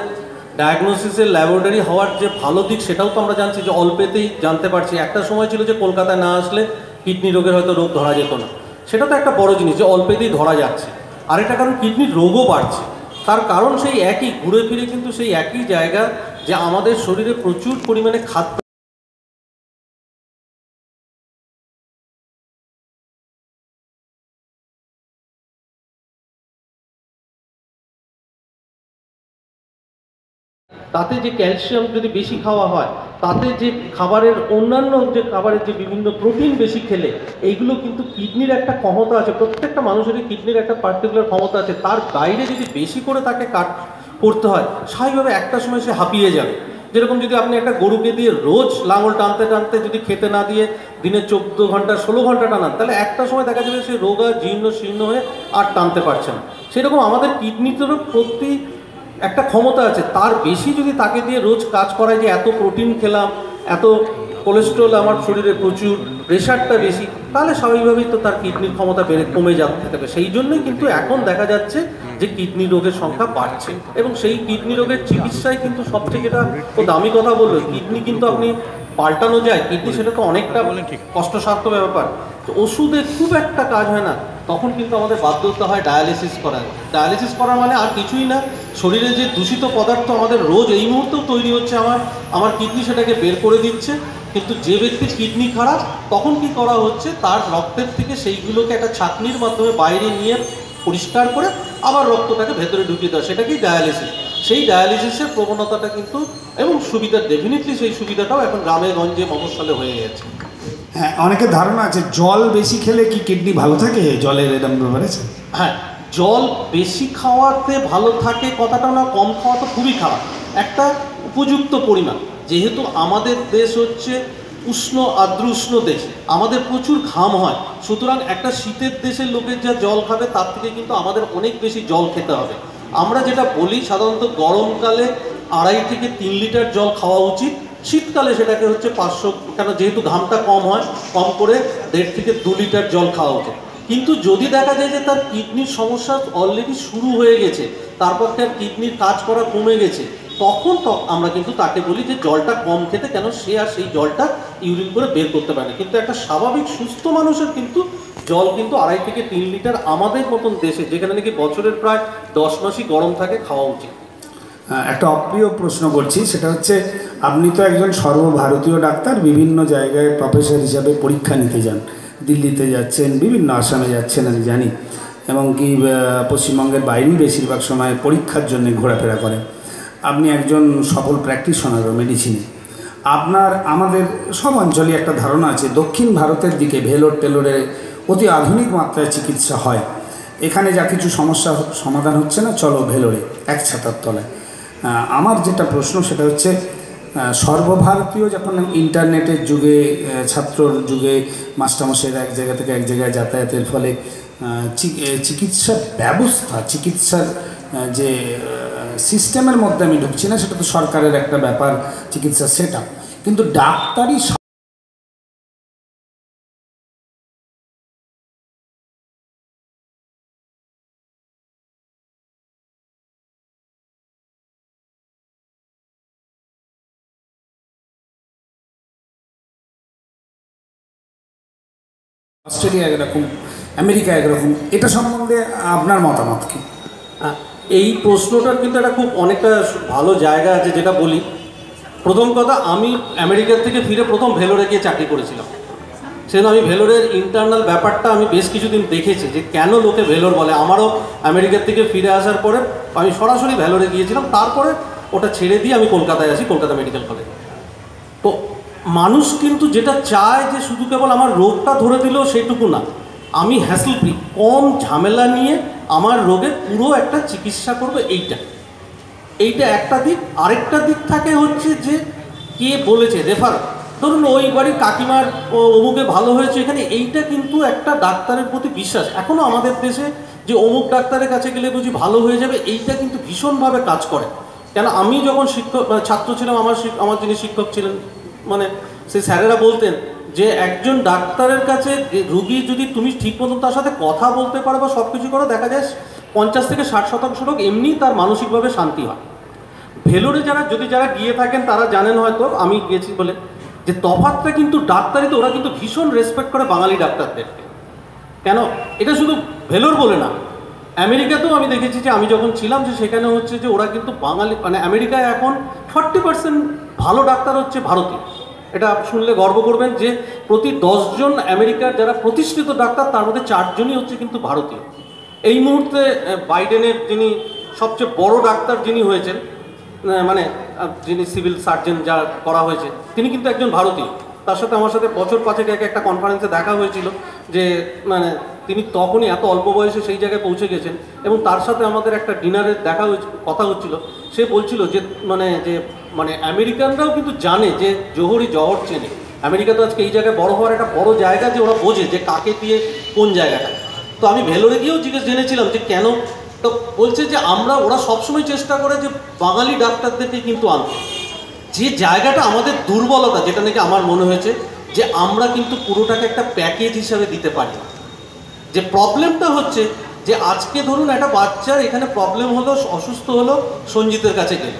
ডায়াগনোসিসের ল্যাবরেটরি হওয়ার যে ভালো দিক, সেটাও তো আমরা জানছি, যে অল্পেতেই জানতে পারছি। একটা সময় ছিল যে কলকাতায় না আসলে কিডনি রোগের হয়তো রোগ ধরা যেত না, সেটা তো একটা বড় জিনিস যে অল্পেতেই ধরা যাচ্ছে। আরেকটা কারণ, কিডনির রোগও বাড়ছে। তার কারণ সেই একই, ঘুরে ফিরে কিন্তু সেই একই জায়গা, যে আমাদের শরীরে প্রচুর পরিমাণে খাদ্য তাতে যে ক্যালসিয়াম যদি বেশি খাওয়া হয়, তাতে যে খাবারের অন্যান্য যে খাবারের যে বিভিন্ন প্রোটিন বেশি খেলে, এইগুলো কিন্তু কিডনির একটা ক্ষমতা আছে, প্রত্যেকটা মানুষেরই কিডনির একটা পার্টিকুলার ক্ষমতা আছে, তার বাইরে যদি বেশি করে তাকে কাট করতে হয়, স্বাভাবিকভাবে একটা সময় সে হাঁপিয়ে যাবে। যেরকম যদি আপনি একটা গরুকে দিয়ে রোজ লাঙল টানতে টানতে যদি খেতে না দিয়ে দিনে 14 ঘন্টা 16 ঘন্টা টানান, তাহলে একটা সময় দেখা যাবে সে রোগা জীর্ণ শীর্ণ হয়ে আর টানতে পারছে না। সেরকম আমাদের কিডনিতেরও প্রতি একটা ক্ষমতা আছে, তার বেশি যদি তাকে দিয়ে রোজ কাজ করায়, যে এত প্রোটিন খেলাম, এত কোলেস্ট্রল আমার শরীরে প্রচুর, প্রেশারটা বেশি, তাহলে স্বাভাবিকভাবেই তো তার কিডনির ক্ষমতা কমে যেতে থাকবে। সেই জন্যই কিন্তু এখন দেখা যাচ্ছে যে কিডনি রোগের সংখ্যা বাড়ছে, এবং সেই কিডনি রোগের চিকিৎসায় কিন্তু সবচেয়ে যেটা ও দামি কথা বললো, কিডনি কিন্তু আপনি পাল্টানো যায়, কিডনি সেটা তো অনেকটা কষ্টসাধ্য ব্যাপার, তো ওষুধে খুব একটা কাজ হয় না, তখন কিন্তু আমাদের বাধ্যতা হয় ডায়ালিসিস করার। ডায়ালিসিস করা মানে আর কিছুই না, শরীরে যে দূষিত পদার্থ আমাদের রোজ এই মুহূর্তেও তৈরি হচ্ছে, আমার কিডনি সেটাকে বের করে দিচ্ছে। কিন্তু যে ব্যক্তির কিডনি খারাপ, তখন কি করা হচ্ছে, তার রক্তের থেকে সেইগুলোকে একটা ছাঁকনির মাধ্যমে বাইরে নিয়ে পরিষ্কার করে আবার রক্তটাকে ভেতরে ঢুকিয়ে দেওয়া, সেটাকেই ডায়ালিসিস। সেই ডায়ালিসিসের প্রবণতাটা কিন্তু, এবং সুবিধা, ডেফিনেটলি সেই সুবিধাটাও এখন গ্রামে গঞ্জে মফস্বলে হয়ে গেছে। হ্যাঁ, অনেকের ধারণা আছে জল বেশি খেলে কি কিডনি ভালো থাকে, জলের এরকম ব্যাপার আছে? হ্যাঁ, জল বেশি খাওয়াতে ভালো থাকে কথাটা না, কম খাওয়া তো খুবই খারাপ। একটা উপযুক্ত পরিমাণ, যেহেতু আমাদের দেশ হচ্ছে উষ্ণ আর্দ্র উষ্ণ দেশ, আমাদের প্রচুর ঘাম হয়, সুতরাং একটা শীতের দেশের লোকের যা জল খাবে তার থেকে কিন্তু আমাদের অনেক বেশি জল খেতে হবে। আমরা যেটা বলি সাধারণত গরমকালে 2.5 থেকে 3 লিটার জল খাওয়া উচিত, শীতকালে সেটাকে হচ্ছে 500, কেন যেহেতু ঘামটা কম হয়, কম করে 1.5 থেকে 2 লিটার জল খাওয়া উচিত। কিন্তু যদি দেখা যায় যে তার কিডনির সমস্যা অলরেডি শুরু হয়ে গেছে, তারপর তার কিডনির কাজ করা কমে গেছে, তখন আমরা কিন্তু তাকে বলি যে জলটা কম খেতে, কেন সে আর সেই জলটা ইউরিন করে বের করতে পারে না। কিন্তু একটা স্বাভাবিক সুস্থ মানুষের কিন্তু জল কিন্তু 2.5 থেকে 3 লিটার আমাদের মতন দেশে, যেখানে নাকি বছরের প্রায় 10 মাসই গরম থাকে, খাওয়া উচিত। একটা অপ্রিয় প্রশ্ন করছি, সেটা হচ্ছে আপনি তো একজন সর্বভারতীয় ডাক্তার, বিভিন্ন জায়গায় প্রফেসর হিসাবে পরীক্ষা নিতে যান, দিল্লিতে যাচ্ছেন, বিভিন্ন আসামে যাচ্ছেন আমি জানি, এবং কি পশ্চিমবঙ্গের বাইরেই বেশিরভাগ সময় পরীক্ষার জন্য ঘোরাফেরা করেন। আপনি একজন সফল প্র্যাকটিশনারও মেডিসিনে। আমাদের সব অঞ্চলে একটা ধারণা আছে দক্ষিণ ভারতের দিকে ভেলোর টেলোরে অতি আধুনিক মাত্রায় চিকিৎসা হয়, এখানে যা কিছু সমস্যা সমাধান হচ্ছে না, চলো ভেলোরে এক ছাতার তলায়। আমার যেটা প্রশ্ন সেটা হচ্ছে, সর্বভারতীয় যখন ইন্টারনেটের যুগে, ছাত্রর যুগে মাস্টারমশাইরা এক জায়গা থেকে এক জায়গায় যাতায়াতের ফলে চিকিৎসার ব্যবস্থা, চিকিৎসার যে সিস্টেমের মধ্যে আমি ঢুকছি না, সেটা তো সরকারের একটা ব্যাপার, চিকিৎসা সেটা, কিন্তু ডাক্তারি অস্ট্রেলিয়া একরকম, আমেরিকা একরকম, এটা সম্বন্ধে আপনার মতামত কি? এই প্রশ্নটার কিন্তু একটা খুব অনেকটা ভালো জায়গা আছে, যেটা বলি। প্রথম কথা, আমি আমেরিকার থেকে ফিরে প্রথম ভেলোরে গিয়ে চাকরি করেছিলাম, সেজন্য আমি ভেলোরের ইন্টারনাল ব্যাপারটা আমি বেশ কিছুদিন দেখেছি, যে কেন লোকে ভেলোর বলে। আমারও আমেরিকার থেকে ফিরে আসার পরে আমি সরাসরি ভেলোরে গিয়েছিলাম, তারপরে ওটা ছেড়ে দিয়ে আমি কলকাতায় আসি, কলকাতা মেডিকেল কলেজ। তো মানুষ কিন্তু যেটা চায় যে শুধু কেবল আমার রোগটা ধরে দিলেও সেইটুকু না, আমি হ্যাসেল ফ্রি, কম ঝামেলা নিয়ে আমার রোগের পুরো একটা চিকিৎসা করবো, এইটা একটা দিক। আরেকটা দিক থাকে হচ্ছে যে কে বলেছে, রেফার, ধরুন ওই বাড়ির কাকিমার অমুকে ভালো হয়েছে এখানে, এইটা কিন্তু একটা ডাক্তারের প্রতি বিশ্বাস। এখনও আমাদের দেশে যে অমুক ডাক্তারের কাছে গেলে বুঝি ভালো হয়ে যাবে, এইটা কিন্তু ভীষণভাবে কাজ করে। কেন, আমি যখন ছাত্র ছিলাম, আমার যিনি শিক্ষক ছিলেন, মানে সেই স্যারেরা বলতেন যে একজন ডাক্তারের কাছে রুগী যদি তুমি ঠিক মতন তার সাথে কথা বলতে পারো বা সব কিছু করো, দেখা যায় 50 থেকে 60% লোক এমনি তার মানসিকভাবে শান্তি হয়। ভেলোরে যারা গিয়ে থাকেন তারা জানেন হয়তো, আমি গিয়েছি বলে, যে তফাৎটা কিন্তু ডাক্তারিতে ওরা কিন্তু ভীষণ রেসপেক্ট করে বাঙালি ডাক্তারদেরকে। কেন, এটা শুধু ভেলোর বলে না, আমেরিকাতেও আমি দেখেছি যে আমি যখন ছিলাম যে সেখানে হচ্ছে যে ওরা কিন্তু বাঙালি মানে আমেরিকায় এখন 40% ভালো ডাক্তার হচ্ছে ভারতীয়। এটা শুনলে গর্ব করবেন যে প্রতি 10 জন আমেরিকার যারা প্রতিষ্ঠিত ডাক্তার তার মধ্যে 4 জনই হচ্ছে কিন্তু ভারতীয়। এই মুহূর্তে বাইডেনের যিনি সবচেয়ে বড় ডাক্তার যিনি হয়েছেন মানে যিনি সিভিল সার্জন যা করা হয়েছে তিনি কিন্তু একজন ভারতীয়। তার সাথে আমার সাথে বছর 5 আগে একটা কনফারেন্সে দেখা হয়েছিল যে মানে তিনি তখনই এত অল্প বয়সে সেই জায়গায় পৌঁছে গেছেন এবং তার সাথে আমাদের একটা ডিনারের দেখা কথা হচ্ছিল। সে বলছিল যে মানে আমেরিকানরাও কিন্তু জানে যে জোহরই জহর চেনে। আমেরিকা তো আজকে এই জায়গায় বড় হওয়ার একটা বড় জায়গা যে ওরা বোঝে যে কাকে দিয়ে কোন জায়গাটা। তো আমি ভেলোরে গিয়েও জেনেছিলাম যে কেন। তো বলছে যে ওরা সবসময় চেষ্টা করে যে বাঙালি ডাক্তারদেরকে কিন্তু আনতে। যে জায়গাটা আমাদের দুর্বলতা যেটা নাকি আমার মনে হয়েছে যে আমরা কিন্তু পুরোটাকে একটা প্যাকেজ হিসাবে দিতে পারি না। যে প্রবলেমটা হচ্ছে যে আজকে ধরুন একটা বাচ্চার এখানে প্রবলেম হলো, অসুস্থ হলো, সঞ্জিতের কাছে গেল,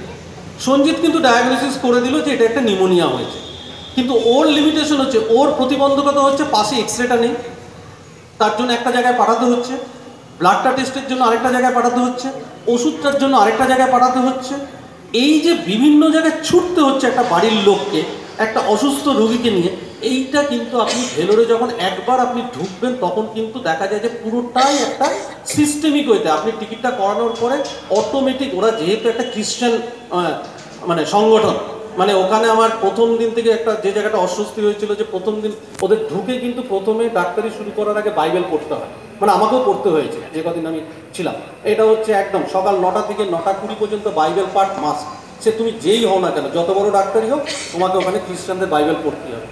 সঞ্জিত কিন্তু ডায়াগনোসিস করে দিল যে এটা একটা নিউমোনিয়া হয়েছে, কিন্তু ওর লিমিটেশন হচ্ছে, ওর প্রতিবন্ধকতা হচ্ছে পাশে এক্সরেটা নেই, তার জন্য একটা জায়গায় পাঠাতে হচ্ছে, ব্লাডটা টেস্টের জন্য আরেকটা জায়গায় পাঠাতে হচ্ছে, ওষুধটার জন্য আরেকটা জায়গায় পাঠাতে হচ্ছে। এই যে বিভিন্ন জায়গায় ছুটতে হচ্ছে একটা বাড়ির লোককে একটা অসুস্থ রোগীকে নিয়ে, এইটা কিন্তু আপনি ভেলোরে যখন একবার আপনি ঢুকবেন তখন কিন্তু দেখা যায় যে পুরোটাই একটা সিস্টেমিক ওয়েতে আপনি টিকিটটা করানোর পরে অটোমেটিক ওরা যেহেতু একটা খ্রিস্টান মানে সংগঠন, মানে ওখানে আমার প্রথম দিন থেকে একটা যে জায়গাটা অস্বস্তি হয়েছিল যে প্রথম দিন ওদের ঢুকে কিন্তু প্রথমে ডাক্তারি শুরু করার আগে বাইবেল পড়তে হয়, মানে আমাকেও পড়তে হয়েছে যে কদিন আমি ছিলাম। এটা হচ্ছে একদম সকাল 9টা থেকে 9টা 20 পর্যন্ত বাইবেল পাঠ মাস্ট, সে তুমি যেই হও না কেন, যত বড় ডাক্তারই হোক তোমাকে ওখানে খ্রিস্টানদের বাইবেল পড়তে হবে।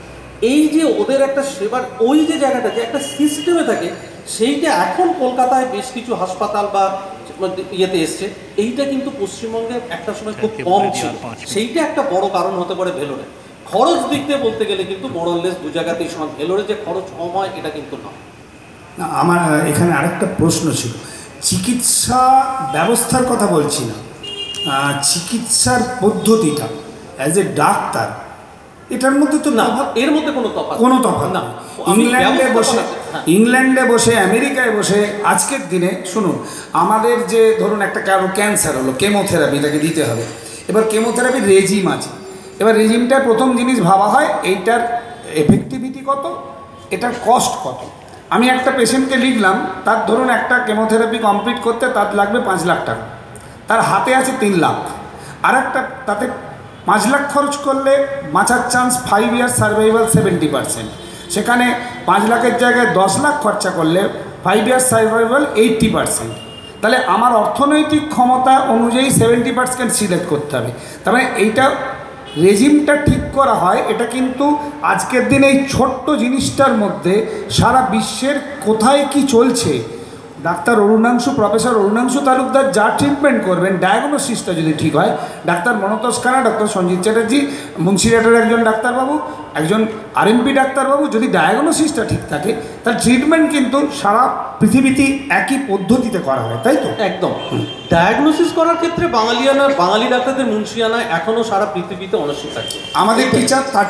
এই যে ওদের একটা সেবার ওই যে জায়গাটা যে একটা সিস্টেমে থাকে, সেইটা এখন কলকাতায় বেশ কিছু হাসপাতাল বা ইয়েতে এসছে, এইটা কিন্তু পশ্চিমবঙ্গে একটা সময় খুব কম ছিল। সেইটা একটা বড় কারণ হতে পারে ভেলোরে। খরচ দিক দিয়ে বলতে গেলে কিন্তু মোরলেস দু জায়গাতেই সমান, ভেলোরে যে খরচ কম হয় এটা কিন্তু নয়। না, আমার এখানে আরেকটা প্রশ্ন ছিল, চিকিৎসা ব্যবস্থার কথা বলছি না, চিকিৎসার পদ্ধতিটা অ্যাজ এ ডাক্তার এটার মধ্যে তো না, এর মধ্যে কোনো তফাৎ না। ইংল্যান্ডে বসে আমেরিকায় বসে আজকের দিনে শুনুন, আমাদের যে ধরুন একটা কারো ক্যান্সার হলো, কেমোথেরাপি তাকে দিতে হবে। এবার কেমোথেরাপির রেজিম আছে, এবার রেজিমটা প্রথম জিনিস ভাবা হয় এইটার এফেক্টিভিটি কত, এটার কস্ট কত। আমি একটা পেশেন্টকে লিখলাম, তার ধরুন একটা কেমোথেরাপি কমপ্লিট করতে তার লাগবে 5 লাখ টাকা, তার হাতে আছে 3 লাখ, আর একটা তাতে 5 লাখ খরচ করলে বাঁচার চান্স 5 ইয়ার সার্ভাইভাল 70%, সেখানে 5 লাখের জায়গায় 10 লাখ খরচা করলে 5 ইয়ার সার্ভাইভাল 80%। তাহলে আমার অর্থনৈতিক ক্ষমতা অনুযায়ী 70% সিলেক্ট করতে হবে। তার মানে এইটা রেজিমটা ঠিক করা হয়, এটা কিন্তু আজকের দিনে এই ছোট্ট জিনিসটার মধ্যে সারা বিশ্বের কোথায় কি চলছে, ডাক্তার অরুণাংশু, প্রফেসর অরুণাংশু তালুকদার যা ট্রিটমেন্ট করবেন, ডায়াগনোসিসটা যদি ঠিক হয়, ডাক্তার মনতোষ খান্না, ডক্টর সঞ্জিত চ্যাটার্জি, মুন্সিরহাটের একজন ডাক্তারবাবু, একজন আরএমপি ডাক্তারবাবু, যদি ডায়াগনোসিসটা ঠিক থাকে তার ট্রিটমেন্ট কিন্তু সারা পৃথিবীতে একই পদ্ধতিতে করা হয়, তাই তো? একদম। ডায়াগনোসিস করার ক্ষেত্রে বাঙালি ডাক্তারদের মুন্সিয়ানা এখনও সারা পৃথিবীতে অনস্বীকার্য। আমাদের তার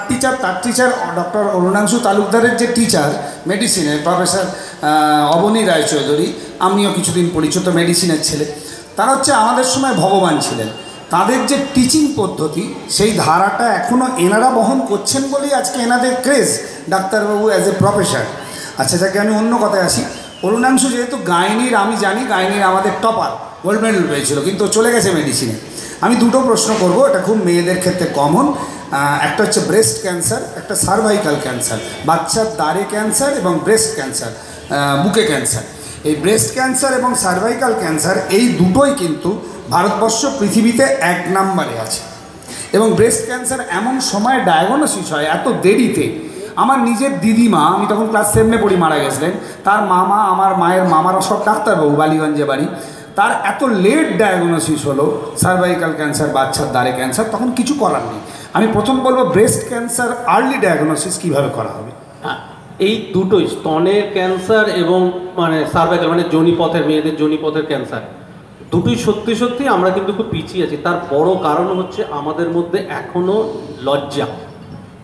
টিচার ডক্টর অরুণাংশু তালুকদারের যে টিচার মেডিসিনের, প্রফেসর অবনী রায়চৌধুরী, আমিও কিছুদিন পরিচিত মেডিসিনের ছেলে, তারা হচ্ছে আমাদের সময় ভগবান ছিলেন। তাদের যে টিচিং পদ্ধতি, সেই ধারাটা এখনও এনারা বহন করছেন বলেই আজকে এনাদের ক্রেজ ডাক্তারবাবু অ্যাজ এ প্রফেসর। আচ্ছা, যাকে আমি অন্য কথায় আসি, অরুণাংশু যেহেতু গাইনির, আমি জানি গাইনির আমাদের টপার, গোল্ড মেডেল পেয়েছিল, কিন্তু চলে গেছে মেডিসিনে। আমি দুটো প্রশ্ন করব, এটা খুব মেয়েদের ক্ষেত্রে কমন। একটা হচ্ছে ব্রেস্ট ক্যান্সার, একটা সার্ভাইকাল ক্যান্সার, বাচ্চার দাঁড়ে ক্যান্সার এবং ব্রেস্ট ক্যান্সার, বুকে ক্যান্সার। এই ব্রেস্ট ক্যান্সার এবং সার্ভাইকাল ক্যান্সার এই দুটোই কিন্তু ভারতবর্ষ পৃথিবীতে 1 নম্বরে আছে। এবং ব্রেস্ট ক্যান্সার এমন সময় ডায়াগনোসিস হয় এত দেরিতে। আমার নিজের দিদিমা, আমি তখন ক্লাস 7-এ পড়ি, মারা গেছিলেন। তার মামা, আমার মায়ের মামারা সব ডাক্তারবাবু, বালিগঞ্জে বাড়ি। তার এত লেট ডায়াগনোসিস হলো সার্ভাইকাল ক্যান্সার, বাচ্চার দাঁড়ে ক্যান্সার, তখন কিছু করার নেই। আমি প্রথম বলবো ব্রেস্ট ক্যান্সার আর্লি ডায়াগনোসিস কীভাবে করা হবে? এই দুটোই, স্তনের ক্যান্সার এবং মানে সার্ভাইকাল মানে যোনিপথের, মেয়েদের যোনিপথের ক্যান্সার, দুটোই সত্যি আমরা কিন্তু খুব পিছিয়ে আছি। তার বড় কারণ হচ্ছে আমাদের মধ্যে এখনও লজ্জা।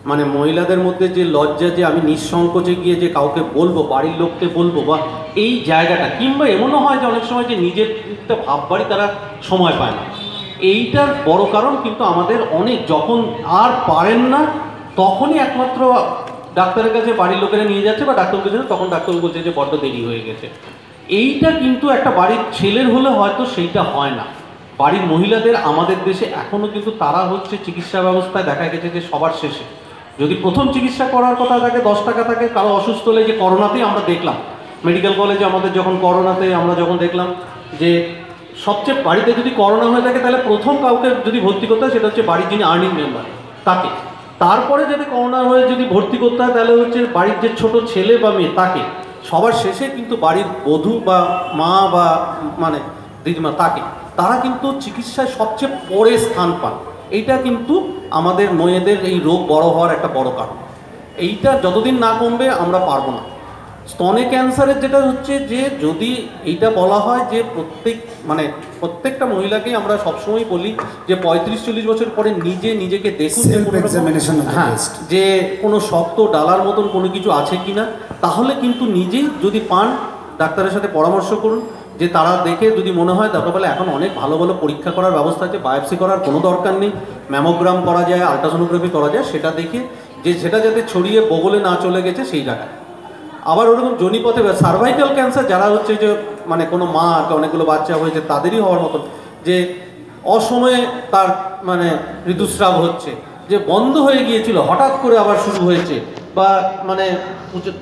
মানে মহিলাদের মধ্যে যে লজ্জা, যে আমি নিঃসংকোচে গিয়ে যে কাউকে বলবো, বাড়ির লোককে বলবো, বা এই জায়গাটা, কিংবা এমনও হয় যে অনেক সময় যে নিজের একটা ভাববারই তারা সময় পায় না, এইটার বড় কারণ কিন্তু আমাদের অনেক, যখন আর পারেন না তখনই একমাত্র ডাক্তারের কাছে বাড়ির লোকেরা নিয়ে যাচ্ছে বা ডাক্তারকে জন্য, তখন ডাক্তার বলছে যে বড্ড দেরি হয়ে গেছে। এইটা কিন্তু একটা বাড়ির ছেলের হলে হয়তো সেইটা হয় না। বাড়ির মহিলাদের আমাদের দেশে এখনও কিন্তু তারা হচ্ছে চিকিৎসা ব্যবস্থায় দেখা গেছে যে সবার শেষে। যদি প্রথম চিকিৎসা করার কথা থাকে 10 টাকা থাকে, কারো অসুস্থ হলে, যে করোনাতেই আমরা দেখলাম মেডিকেল কলেজে আমাদের যখন করোনাতে আমরা যখন দেখলাম যে সবচেয়ে বাড়িতে যদি করোনা হয়ে থাকে তাহলে প্রথম কাউকে যদি ভর্তি করতে হয় সেটা হচ্ছে বাড়ির যিনি আর্নিং মেম্বার তাকে, তারপরে যদি করোনা হয়ে যদি ভর্তি করতে হয় তাহলে হচ্ছে বাড়ির যে ছোট ছেলে বা মেয়ে তাকে, সবার শেষে কিন্তু বাড়ির বধূ বা মা বা মানে দিদিমা তাকে, তারা কিন্তু চিকিৎসায় সবচেয়ে পরে স্থান পান। এইটা কিন্তু আমাদের মেয়েদের এই রোগ বড় হওয়ার একটা বড় কারণ। এইটা যতদিন না কমবে আমরা পারবো না। স্তনে ক্যান্সারের যেটা হচ্ছে যে যদি এইটা বলা হয় যে প্রত্যেকটা মহিলাকেই আমরা সবসময় বলি যে 35-40 বছর পরে নিজেকে দেখুন যে কোনো রকম, হ্যাঁ, যে কোনো শক্ত ডালার মতন কোনো কিছু আছে কিনা, তাহলে কিন্তু নিজেই যদি পান ডাক্তারের সাথে পরামর্শ করুন, যে তারা দেখে যদি মনে হয় দরকার পড়লে এখন অনেক ভালো ভালো পরীক্ষা করার ব্যবস্থা আছে, বায়োপসি করার কোনো দরকার নেই, ম্যামোগ্রাম করা যায়, আলট্রাসোনোগ্রাফি করা যায়, সেটা দেখে যে সেটা যাতে ছড়িয়ে বগলে না চলে গেছে সেই জায়গায়। আবার ওরকম জনিপথে সার্ভাইকাল ক্যান্সার যারা হচ্ছে যে মানে কোনো মা অনেকগুলো বাচ্চা হয়েছে তাদেরই হওয়ার মতন, যে অসময়ে তার মানে ঋতুস্রাব হচ্ছে, যে বন্ধ হয়ে গিয়েছিল হঠাৎ করে আবার শুরু হয়েছে, বা মানে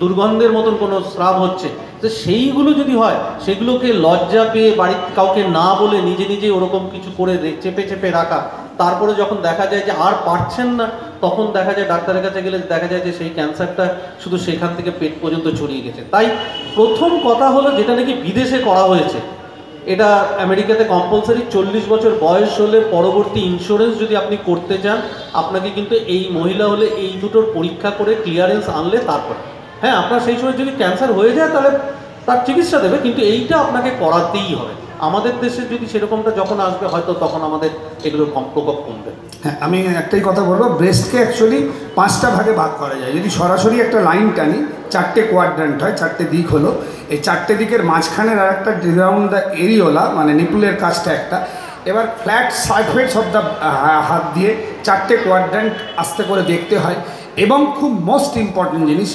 দুর্গন্ধের মতন কোনো স্রাব হচ্ছে, তো সেইগুলো যদি হয় সেগুলোকে লজ্জা পেয়ে বাড়ির কাউকে না বলে নিজে ওরকম কিছু করে চেপে রাখা, তারপরে যখন দেখা যায় যে আর পারছেন না তখন দেখা যায় ডাক্তারের কাছে গেলে দেখা যায় যে সেই ক্যান্সারটা শুধু সেখান থেকে পেট পর্যন্ত ছড়িয়ে গেছে। তাই প্রথম কথা হলো যেটা নাকি বিদেশে করা হয়েছে, এটা আমেরিকাতে কম্পালসারি 40 বছর বয়স হলে পরবর্তী ইন্স্যুরেন্স যদি আপনি করতে চান আপনাকে কিন্তু এই মহিলা হলে এই দুটোর পরীক্ষা করে ক্লিয়ারেন্স আনলে তারপর, হ্যাঁ, আপনার সেই সময় যদি ক্যান্সার হয়ে যায় তাহলে তার চিকিৎসা দেবে, কিন্তু এইটা আপনাকে করাতেই হবে। আমাদের দেশে যদি সেরকমটা যখন আসবে হয়তো তখন আমাদের এগুলোর প্রকোপ কমবে। হ্যাঁ, আমি একটাই কথা বলবো, ব্রেস্টকে অ্যাকচুয়ালি 5টা ভাগে ভাগ করা যায়। যদি সরাসরি একটা লাইন টানি 4টে কোয়াড্র্যান্ট হয়, 4টে দিক হলো, এই 4টে দিকের মাঝখানের আর একটা ডিরাউন্ড দ্য এরিওলা মানে নিপুলের কাজটা একটা, এবার ফ্ল্যাট সারফেস অফ দ্য হাত দিয়ে 4টে কোয়াড্র্যান্ট আস্তে করে দেখতে হয়। এবং খুব মোস্ট ইম্পর্টেন্ট জিনিস,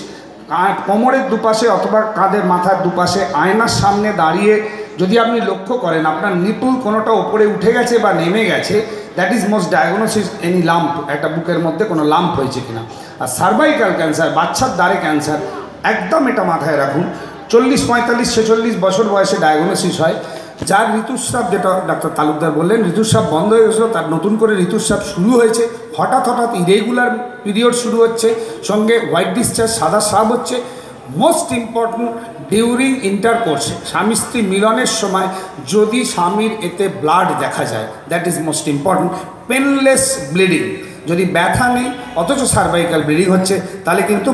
কোমরের দুপাশে অথবা কাঁধের মাথার দুপাশে আয়নার সামনে দাঁড়িয়ে যদি আপনি লক্ষ্য করেন আপনার নিপুল কোনোটা ওপরে উঠে গেছে বা নেমে গেছে, that is most diagnosis any lump, একটা বুকের মধ্যে কোনো লাম্প হয়েছে কিনা। আর সার্ভাইকাল ক্যান্সার, বাচ্চার দ্বারে ক্যান্সার, একদম এটা মাথায় রাখুন, 40, 45, 46 বছর বয়সে ডায়াগনোসিস হয়। যার ঋতুস্রাব, যেটা ডাক্তার তালুকদার বললেন, ঋতুস্রাব বন্ধ হয়ে গেছিলো, তার নতুন করে ঋতুস্রাব শুরু হয়েছে, হঠাৎ ইরেগুলার পিরিয়ড শুরু হচ্ছে, সঙ্গে হোয়াইট ডিসচার্জ, সাদা স্রাব হচ্ছে। মোস্ট ইম্পর্টেন্ট, ডিউরিং ইন্টারকোর্সে স্বামী স্ত্রী মিলনের সময় যদি স্বামীর এতে ব্লাড দেখা যায়, that is most important. Painless bleeding, যদি ব্যথা নেই অথচ সার্ভাইকাল ব্লিডিং হচ্ছে, তাহলে কিন্তু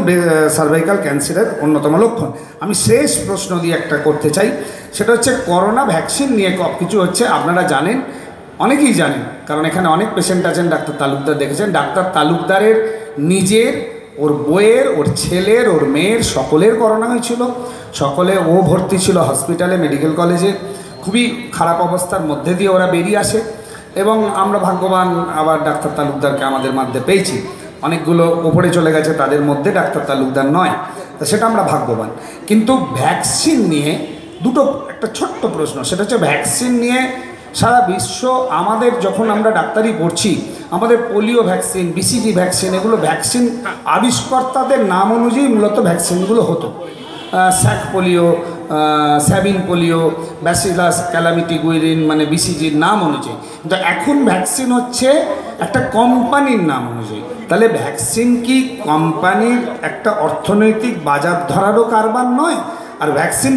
সার্ভাইকাল ক্যান্সারের অন্যতম লক্ষণ। আমি শেষ প্রশ্ন দিয়ে একটা করতে চাই, সেটা হচ্ছে করোনা ভ্যাকসিন নিয়ে কিছু হচ্ছে, আপনারা জানেন, অনেকেই জানেন, কারণ এখানে অনেক পেশেন্ট আছেন, ডাক্তার তালুকদার দেখেছেন। ডাক্তার তালুকদারের নিজের, ওর বইয়ের, ওর ছেলের, ওর মেয়ের, সকলের করোনা হয়েছিল, সকলে ও ভর্তি ছিল হসপিটালে, মেডিকেল কলেজে, খুবই খারাপ অবস্থার মধ্যে দিয়ে ওরা বেরিয়ে আসে। এবং আমরা ভাগ্যবান আবার ডাক্তার তালুকদারকে আমাদের মধ্যে পেয়েছি। অনেকগুলো ওপরে চলে গেছে, তাদের মধ্যে ডাক্তার তালুকদার নয়, তা সেটা আমরা ভাগ্যবান। কিন্তু ভ্যাকসিন নিয়ে একটা ছোট্ট প্রশ্ন, সেটা হচ্ছে ভ্যাকসিন নিয়ে সারা বিশ্ব, আমাদের যখন আমরা ডাক্তারি পড়ছি, আমাদের পোলিও ভ্যাকসিন, বিসিজি ভ্যাকসিন, এগুলো ভ্যাকসিন আবিষ্কর্তাদের নাম অনুযায়ী মূলত ভ্যাকসিনগুলো হতো। Sec polio, স্যাবিন polio, bacillus calamity গুইরিন, মানে বিসিজির নাম অনুযায়ী। কিন্তু এখন ভ্যাকসিন হচ্ছে একটা কোম্পানির নাম অনুযায়ী। তাহলে ভ্যাকসিন কি কোম্পানির একটা অর্থনৈতিক বাজার ধরারও কারবার নয়? আর ভ্যাকসিন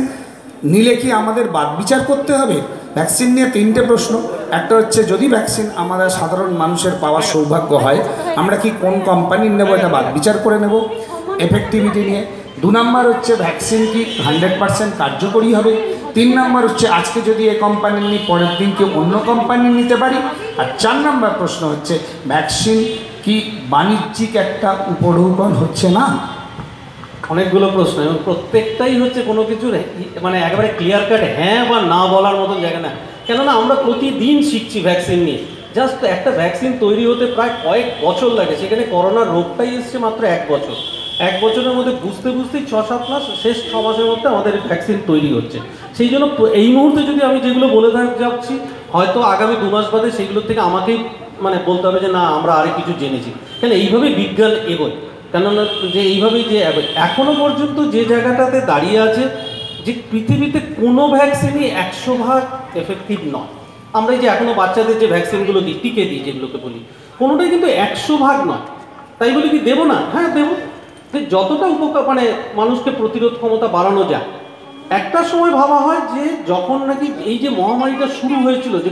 নিলে কি আমাদের বাদ বিচার করতে হবে? ভ্যাকসিন নিয়ে 3টে প্রশ্ন। একটা হচ্ছে, যদি ভ্যাকসিন আমাদের সাধারণ মানুষের পাওয়ার সৌভাগ্য হয়, আমরা কি কোন কোম্পানির নেব, এটা বাদ বিচার করে নেব এফেক্টিভিটি নিয়ে। 2 নম্বর হচ্ছে, ভ্যাকসিন কি 100% কার্যকরী হবে। 3 নম্বর হচ্ছে, আজকে যদি এ কোম্পানির নিই, পরের দিন কেউ অন্য কোম্পানির নিতে পারি। আর 4 নম্বর প্রশ্ন হচ্ছে, ভ্যাকসিন কি বাণিজ্যিক একটা উপঢৌকন হচ্ছে না? অনেকগুলো প্রশ্ন এবং প্রত্যেকটাই হচ্ছে কোনো কিছুর মানে একেবারে ক্লিয়ার কাট হ্যাঁ বা না বলার মতন জায়গা না। কেননা আমরা প্রতিদিন শিখছি ভ্যাকসিন নিয়ে। জাস্ট একটা ভ্যাকসিন তৈরি হতে প্রায় কয়েক বছর লাগে, সেখানে করোনার রোগটাই এসছে মাত্র 1 বছর। 1 বছরের মধ্যে বুঝতে বুঝতেই 6-7 মাস, শেষ 6 মাসের মধ্যে আমাদের ভ্যাকসিন তৈরি হচ্ছে। সেই জন্য এই মুহূর্তে যদি আমি যেগুলো বলে যাচ্ছি, হয়তো আগামী 2 মাস বাদে সেইগুলোর থেকে আমাকেই মানে বলতে হবে যে না আমরা আরও কিছু জেনেছি। কেন এইভাবেই বিজ্ঞান এগোয়। কেননা যে এইভাবেই যে এখনো পর্যন্ত যে জায়গাটাতে দাঁড়িয়ে আছে যে পৃথিবীতে কোনো ভ্যাকসিনই 100% এফেক্টিভ নয়। আমরা এই যে এখনো বাচ্চাদের যে ভ্যাকসিনগুলো দিই, টিকে দিই যেগুলোকে বলি, কোনোটাই কিন্তু 100% নয়। তাই বলি কি দেবো না? হ্যাঁ দেবো। যে যতটা উপকার মানে মানুষকে প্রতিরোধ ক্ষমতা বাড়ানো যায়। একটা সময় ভাবা হয় যে যখন নাকি এই যে মহামারীটা শুরু হয়েছিল, যে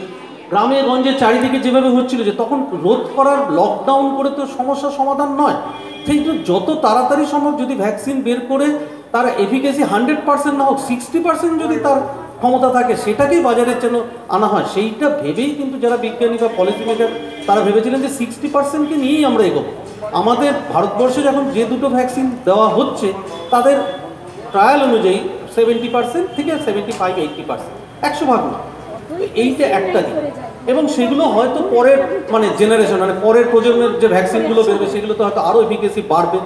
গ্রামে গঞ্জে চারিদিকে যেভাবে হচ্ছিল, যে তখন রোধ করার লকডাউন করে তো সমস্যার সমাধান নয়। সেই জন্য যত তাড়াতাড়ি সম্ভব যদি ভ্যাকসিন বের করে তার এফিকেসি 100% না হোক, 60% যদি তার ক্ষমতা থাকে, সেটাকেই বাজারের জন্য আনা হয়। সেইটা ভেবেই কিন্তু যারা বিজ্ঞানী বা পলিসি মেকার তারা ভেবেছিলেন যে 60%কে নিয়েই আমরা এগোবো। আমাদের ভারতবর্ষের এখন যে দুটো ভ্যাকসিন দেওয়া হচ্ছে তাদের ট্রায়াল অনুযায়ী 70% থেকে 75-80%, 100% না। এইটা একটা দিক। এবং সেগুলো হয়তো পরের মানে জেনারেশন মানে পরের প্রজন্মের যে ভ্যাকসিনগুলো বেরোবে সেগুলো তো হয়তো আরও এফিকেসি বাড়বে।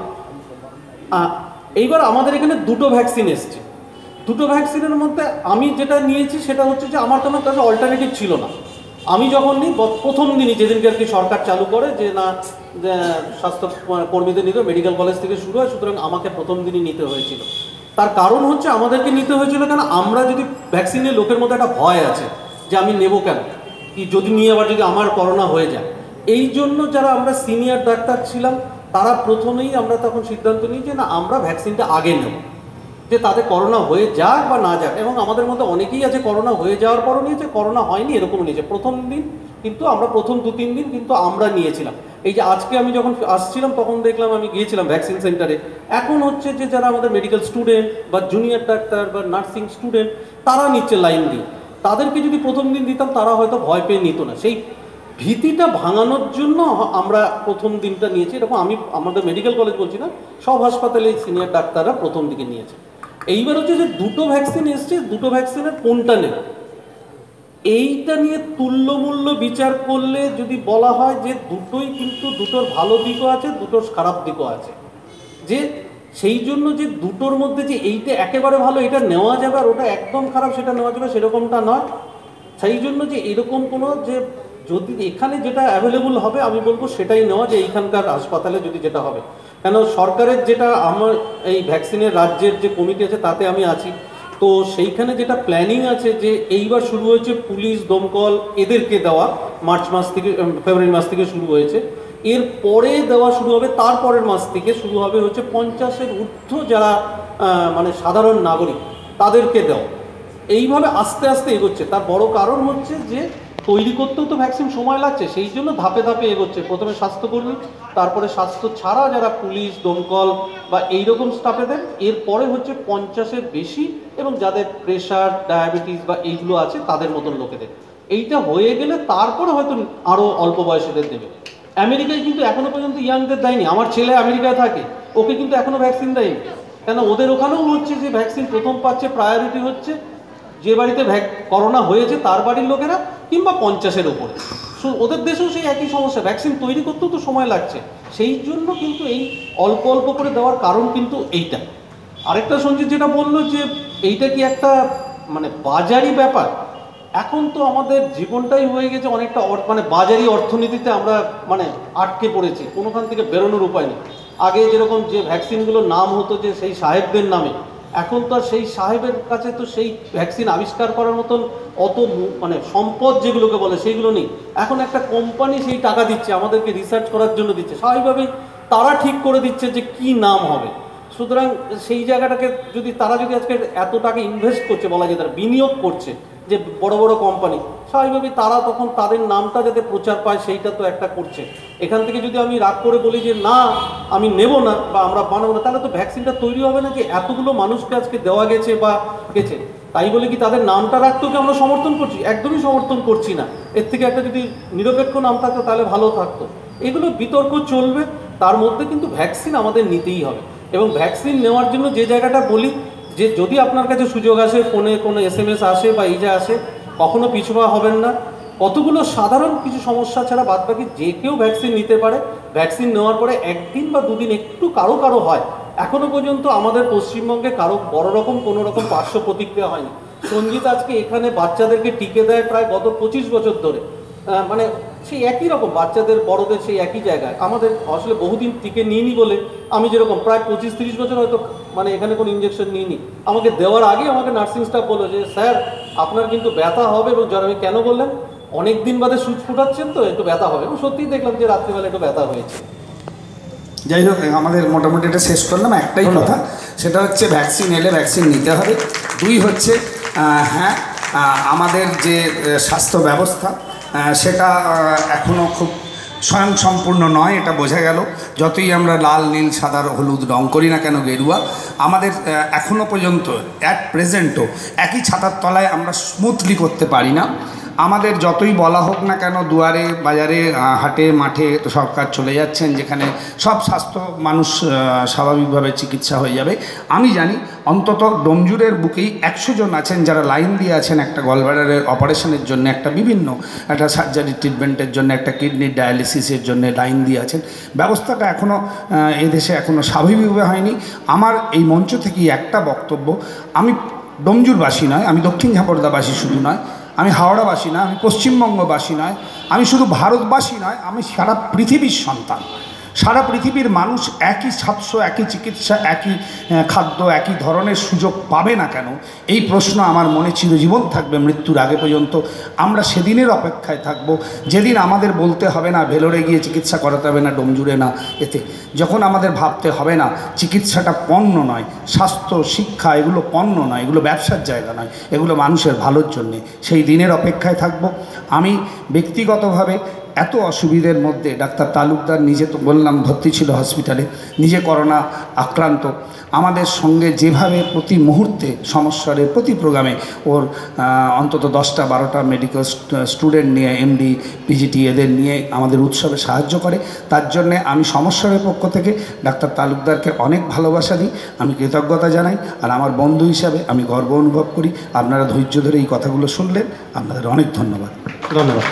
এইবার আমাদের এখানে দুটো ভ্যাকসিন এসছে। দুটো ভ্যাকসিনের মধ্যে আমি যেটা নিয়েছি সেটা হচ্ছে যে আমার কোনো কাছে অল্টারনেটিভ ছিল না। আমি যখন নিই প্রথম দিনই, যেদিনকে আর কি সরকার চালু করে যে না স্বাস্থ্য কর্মীদের নিতে মেডিকেল কলেজ থেকে শুরু হয়, সুতরাং আমাকে প্রথম দিনই নিতে হয়েছিল। তার কারণ হচ্ছে আমাদেরকে নিতে হয়েছিল কেন, আমরা যদি ভ্যাকসিন নিয়ে লোকের মধ্যে একটা ভয় আছে যে আমি নেব কেন, কি যদি নিয়ে আবার যদি আমার করোনা হয়ে যায়। এই জন্য যারা আমরা সিনিয়র ডাক্তার ছিলাম তারা প্রথমেই আমরা তখন সিদ্ধান্ত নিই যে না আমরা ভ্যাকসিনটা আগে নেব, যে তাদের করোনা হয়ে যাক বা না যাক। এবং আমাদের মধ্যে অনেকেই আছে করোনা হয়ে যাওয়ার পরও নিয়েছে, করোনা হয়নি এরকম নিয়েছে প্রথম দিন, কিন্তু আমরা প্রথম 2-3 দিন কিন্তু আমরা নিয়েছিলাম। এই যে আজকে আমি যখন আসছিলাম তখন দেখলাম, আমি গিয়েছিলাম ভ্যাকসিন সেন্টারে, এখন হচ্ছে যে যারা আমাদের মেডিকেল স্টুডেন্ট বা জুনিয়র ডাক্তার বা নার্সিং স্টুডেন্ট তারা নিচ্ছে লাইন দিয়ে। তাদেরকে যদি প্রথম দিন দিতাম তারা হয়তো ভয় পেয়ে নিত না। সেই ভীতিটা ভাঙানোর জন্য আমরা প্রথম দিনটা নিয়েছি। এরকম আমি আমাদের মেডিকেল কলেজ বলছি না, সব হাসপাতালে সিনিয়র ডাক্তাররা প্রথম দিকে নিয়েছে। এইবার হচ্ছে যে দুটো ভ্যাকসিন এসছে, দুটো ভ্যাকসিনের কোনটা নেব এইটা নিয়ে তুল্যমূল্য বিচার করলে যদি বলা হয় যে দুটোই কিন্তু দুটোর ভালো দিকও আছে, দুটোর খারাপ দিকও আছে। যে সেই জন্য যে দুটোর মধ্যে যে এইটা একেবারে ভালো এটা নেওয়া যাবে আর ওটা একদম খারাপ সেটা নেওয়া যাবে সেরকমটা নয়। সেই জন্য যে এরকম কোনো যে যদি এখানে যেটা অ্যাভেলেবল হবে আমি বলবো সেটাই নেওয়া, যে এইখানকার হাসপাতালে যদি যেটা হবে। কেন সরকারের যেটা আমার এই ভ্যাকসিনের রাজ্যের যে কমিটি আছে তাতে আমি আছি, তো সেইখানে যেটা প্ল্যানিং আছে যে এইবার শুরু হয়েছে পুলিশ দমকল এদেরকে দেওয়া, মার্চ মাস থেকে ফেব্রুয়ারি মাস থেকে শুরু হয়েছে। এর পরে দেওয়া শুরু হবে, তারপরের মাস থেকে শুরু হবে হচ্ছে 50-এর ঊর্ধ্ব যারা মানে সাধারণ নাগরিক তাদেরকে দেওয়া। এইভাবে আস্তে আস্তে এগোচ্ছে। তার বড় কারণ হচ্ছে যে তৈরি করতেও তো ভ্যাকসিন সময় লাগছে, সেই জন্য ধাপে ধাপে এগোচ্ছে। প্রথমে স্বাস্থ্যকর্মী, তারপরে স্বাস্থ্য ছাড়া যারা পুলিশ দমকল বা এইরকম স্টাফেদের, এরপরে হচ্ছে 50-এর বেশি এবং যাদের প্রেশার ডায়াবেটিস বা এইগুলো আছে তাদের মতন লোকেদের। এইটা হয়ে গেলে তারপরে হয়তো আরও অল্প বয়সীদের দেবে। আমেরিকায় কিন্তু এখনো পর্যন্ত ইয়াংদের দেয়নি। আমার ছেলে আমেরিকায় থাকে, ওকে কিন্তু এখনো ভ্যাকসিন দেয়নি। কেন ওদের ওখানেও হচ্ছে যে ভ্যাকসিন প্রথম পাচ্ছে, প্রায়োরিটি হচ্ছে যে বাড়িতে করোনা হয়েছে তার বাড়ির লোকেরা কিংবা 50-এর ওপরে। ওদের দেশেও সেই একই সমস্যা, ভ্যাকসিন তৈরি করতেও তো সময় লাগছে। সেই জন্য কিন্তু এই অল্প অল্প করে দেওয়ার কারণ কিন্তু এইটা। আরেকটা সঞ্জিত যেটা বললো যে এইটা কি একটা মানে বাজারি ব্যাপার, এখন তো আমাদের জীবনটাই হয়ে গেছে অনেকটা মানে বাজারি অর্থনীতিতে আমরা মানে আটকে পড়েছি, কোনোখান থেকে বেরোনোর উপায় নেই। আগে যেরকম যে ভ্যাকসিনগুলোর নাম হতো যে সেই সাহেবদের নামে, এখন তো আর সেই সাহেবের কাছে তো সেই ভ্যাকসিন আবিষ্কার করার মতন অত মানে সম্পদ যেগুলোকে বলে সেইগুলো নেই। এখন একটা কোম্পানি সেই টাকা দিচ্ছে আমাদেরকে রিসার্চ করার জন্য দিচ্ছে, স্বাভাবিকভাবেই তারা ঠিক করে দিচ্ছে যে কি নাম হবে। সুতরাং সেই জায়গাটাকে যদি তারা যদি আজকে এত টাকা ইনভেস্ট করছে, বলা যায় তারা বিনিয়োগ করছে যে বড় বড় কোম্পানি, স্বাভাবিকভাবেই তারা তখন তাদের নামটা যাতে প্রচার পায় সেইটা তো একটা করছে। এখান থেকে যদি আমি রাগ করে বলি যে না আমি নেব না বা আমরা বানাবো না, তাহলে তো ভ্যাকসিনটা তৈরি হবে না। যে এতগুলো মানুষকে আজকে দেওয়া গেছে বা গেছে, তাই বলে কি তাদের নামটা রাখতেও কি আমরা সমর্থন করছি? একদমই সমর্থন করছি না। এর থেকে একটা যদি নিরপেক্ষ নাম থাকতো তাহলে ভালো থাকতো। এগুলো বিতর্ক চলবে, তার মধ্যে কিন্তু ভ্যাকসিন আমাদের নিতেই হবে। এবং ভ্যাকসিন নেওয়ার জন্য যে জায়গাটা বলি, যে যদি আপনার কাছে সুযোগ আসে, ফোনে কোনো SMS আসে বা এই যে আসে, কখনো পিছুপা হবেন না। কতগুলো সাধারণ কিছু সমস্যা ছাড়া বাদবাকি যে কেউ ভ্যাকসিন নিতে পারে। ভ্যাকসিন নেওয়ার পরে একদিন বা দুদিন একটু কারো হয়, এখনো পর্যন্ত আমাদের পশ্চিমবঙ্গে কারো বড় রকম কোনো রকম পার্শ্ব প্রতিক্রিয়া হয়নি। সঞ্জিত আজকে এখানে বাচ্চাদেরকে টিকে দেয় প্রায় গত 25 বছর ধরে, মানে সেই একই রকম বাচ্চাদের বড়দের সেই একই জায়গায়। আমাদের আসলে বহুদিন টিকে নিইনি বলে, আমি যেরকম প্রায় 25-30 বছর হয়তো মানে এখানে কোনো ইঞ্জেকশন নিইনি। আমাকে দেওয়ার আগে আমাকে নার্সিং স্টাফ বললো যে স্যার আপনার কিন্তু ব্যথা হবে এবং জ্বর। আমি কেন বললেন, অনেক দিন বাদে সুচ ফুটাচ্ছেন তো একটু ব্যথা হবে। এবং সত্যিই দেখলাম যে রাত্রিবেলা একটু ব্যথা হয়েছে। যাই হোক, আমাদের মোটামুটি এটা শেষ করলাম। একটাই কথা, সেটা হচ্ছে ভ্যাকসিন এলে ভ্যাকসিন নিতে হবে। দুই হচ্ছে হ্যাঁ, আমাদের যে স্বাস্থ্য ব্যবস্থা সেটা এখনও খুব স্বয়ংসম্পূর্ণ নয়, এটা বোঝা গেল। যতই আমরা লাল নীল সাদা হলুদ রং করি না কেন, গেরুয়া, আমাদের এখনও পর্যন্ত অ্যাট প্রেজেন্টও একই ছাতার তলায় আমরা স্মুথলি করতে পারি না। আমাদের যতই বলা হোক না কেন, দুয়ারে বাজারে হাটে মাঠে তো সরকার চলে যাচ্ছেন, যেখানে সব স্বাস্থ্য মানুষ স্বাভাবিকভাবে চিকিৎসা হয়ে যাবে। আমি জানি অন্তত ডোমজুরের বুকেই 100 জন আছেন যারা লাইন দিয়ে আছেন একটা গলব্লাডারের অপারেশনের জন্য, একটা বিভিন্ন একটা সার্জারি ট্রিটমেন্টের জন্য, একটা কিডনির ডায়ালিসিসের জন্য লাইন দিয়ে আছেন। ব্যবস্থাটা এখনও এদেশে এখনও স্বাভাবিকভাবে হয়নি। আমার এই মঞ্চ থেকেই একটা বক্তব্য, আমি ডোমজুরবাসী নয়, আমি দক্ষিণ ঝাপড়দাবাসী শুধু নয়, আমি হাওড়াবাসী নয়, আমি পশ্চিমবঙ্গবাসী নয়, আমি শুধু ভারতবাসী নয়, আমি সারা পৃথিবীর সন্তান। সারা পৃথিবীর মানুষ একই স্বাস্থ্য, একই চিকিৎসা, একই খাদ্য, একই ধরনের সুযোগ পাবে না কেন, এই প্রশ্ন আমার মনে চিরজীবন থাকবে মৃত্যুর আগে পর্যন্ত। আমরা সেদিনের অপেক্ষায় থাকব যেদিন আমাদের বলতে হবে না ভেলোরে গিয়ে চিকিৎসা করাতে হবে না, ডোমজুরে না, এতে যখন আমাদের ভাবতে হবে না চিকিৎসাটা পণ্য নয়, স্বাস্থ্য শিক্ষা এগুলো পণ্য নয়, এগুলো ব্যবসার জায়গা নয়, এগুলো মানুষের ভালোর জন্যে, সেই দিনের অপেক্ষায় থাকব। আমি ব্যক্তিগতভাবে এত অসুবিধের মধ্যে, ডাক্তার তালুকদার নিজে তো বললাম ভর্তি ছিল হসপিটালে, নিজে করোনা আক্রান্ত, আমাদের সঙ্গে যেভাবে প্রতি মুহূর্তে সমস্যারে প্রতি প্রোগ্রামে ওর অন্তত 10টা-12টা মেডিকেল স্টুডেন্ট নিয়ে, MD PGT এদের নিয়ে আমাদের উৎসবে সাহায্য করে, তার জন্যে আমি সমস্যারের পক্ষ থেকে ডাক্তার তালুকদারকে অনেক ভালোবাসা দিই, আমি কৃতজ্ঞতা জানাই। আর আমার বন্ধু হিসাবে আমি গর্ব অনুভব করি। আপনারা ধৈর্য ধরে এই কথাগুলো শুনলেন, আপনাদের অনেক ধন্যবাদ। ধন্যবাদ।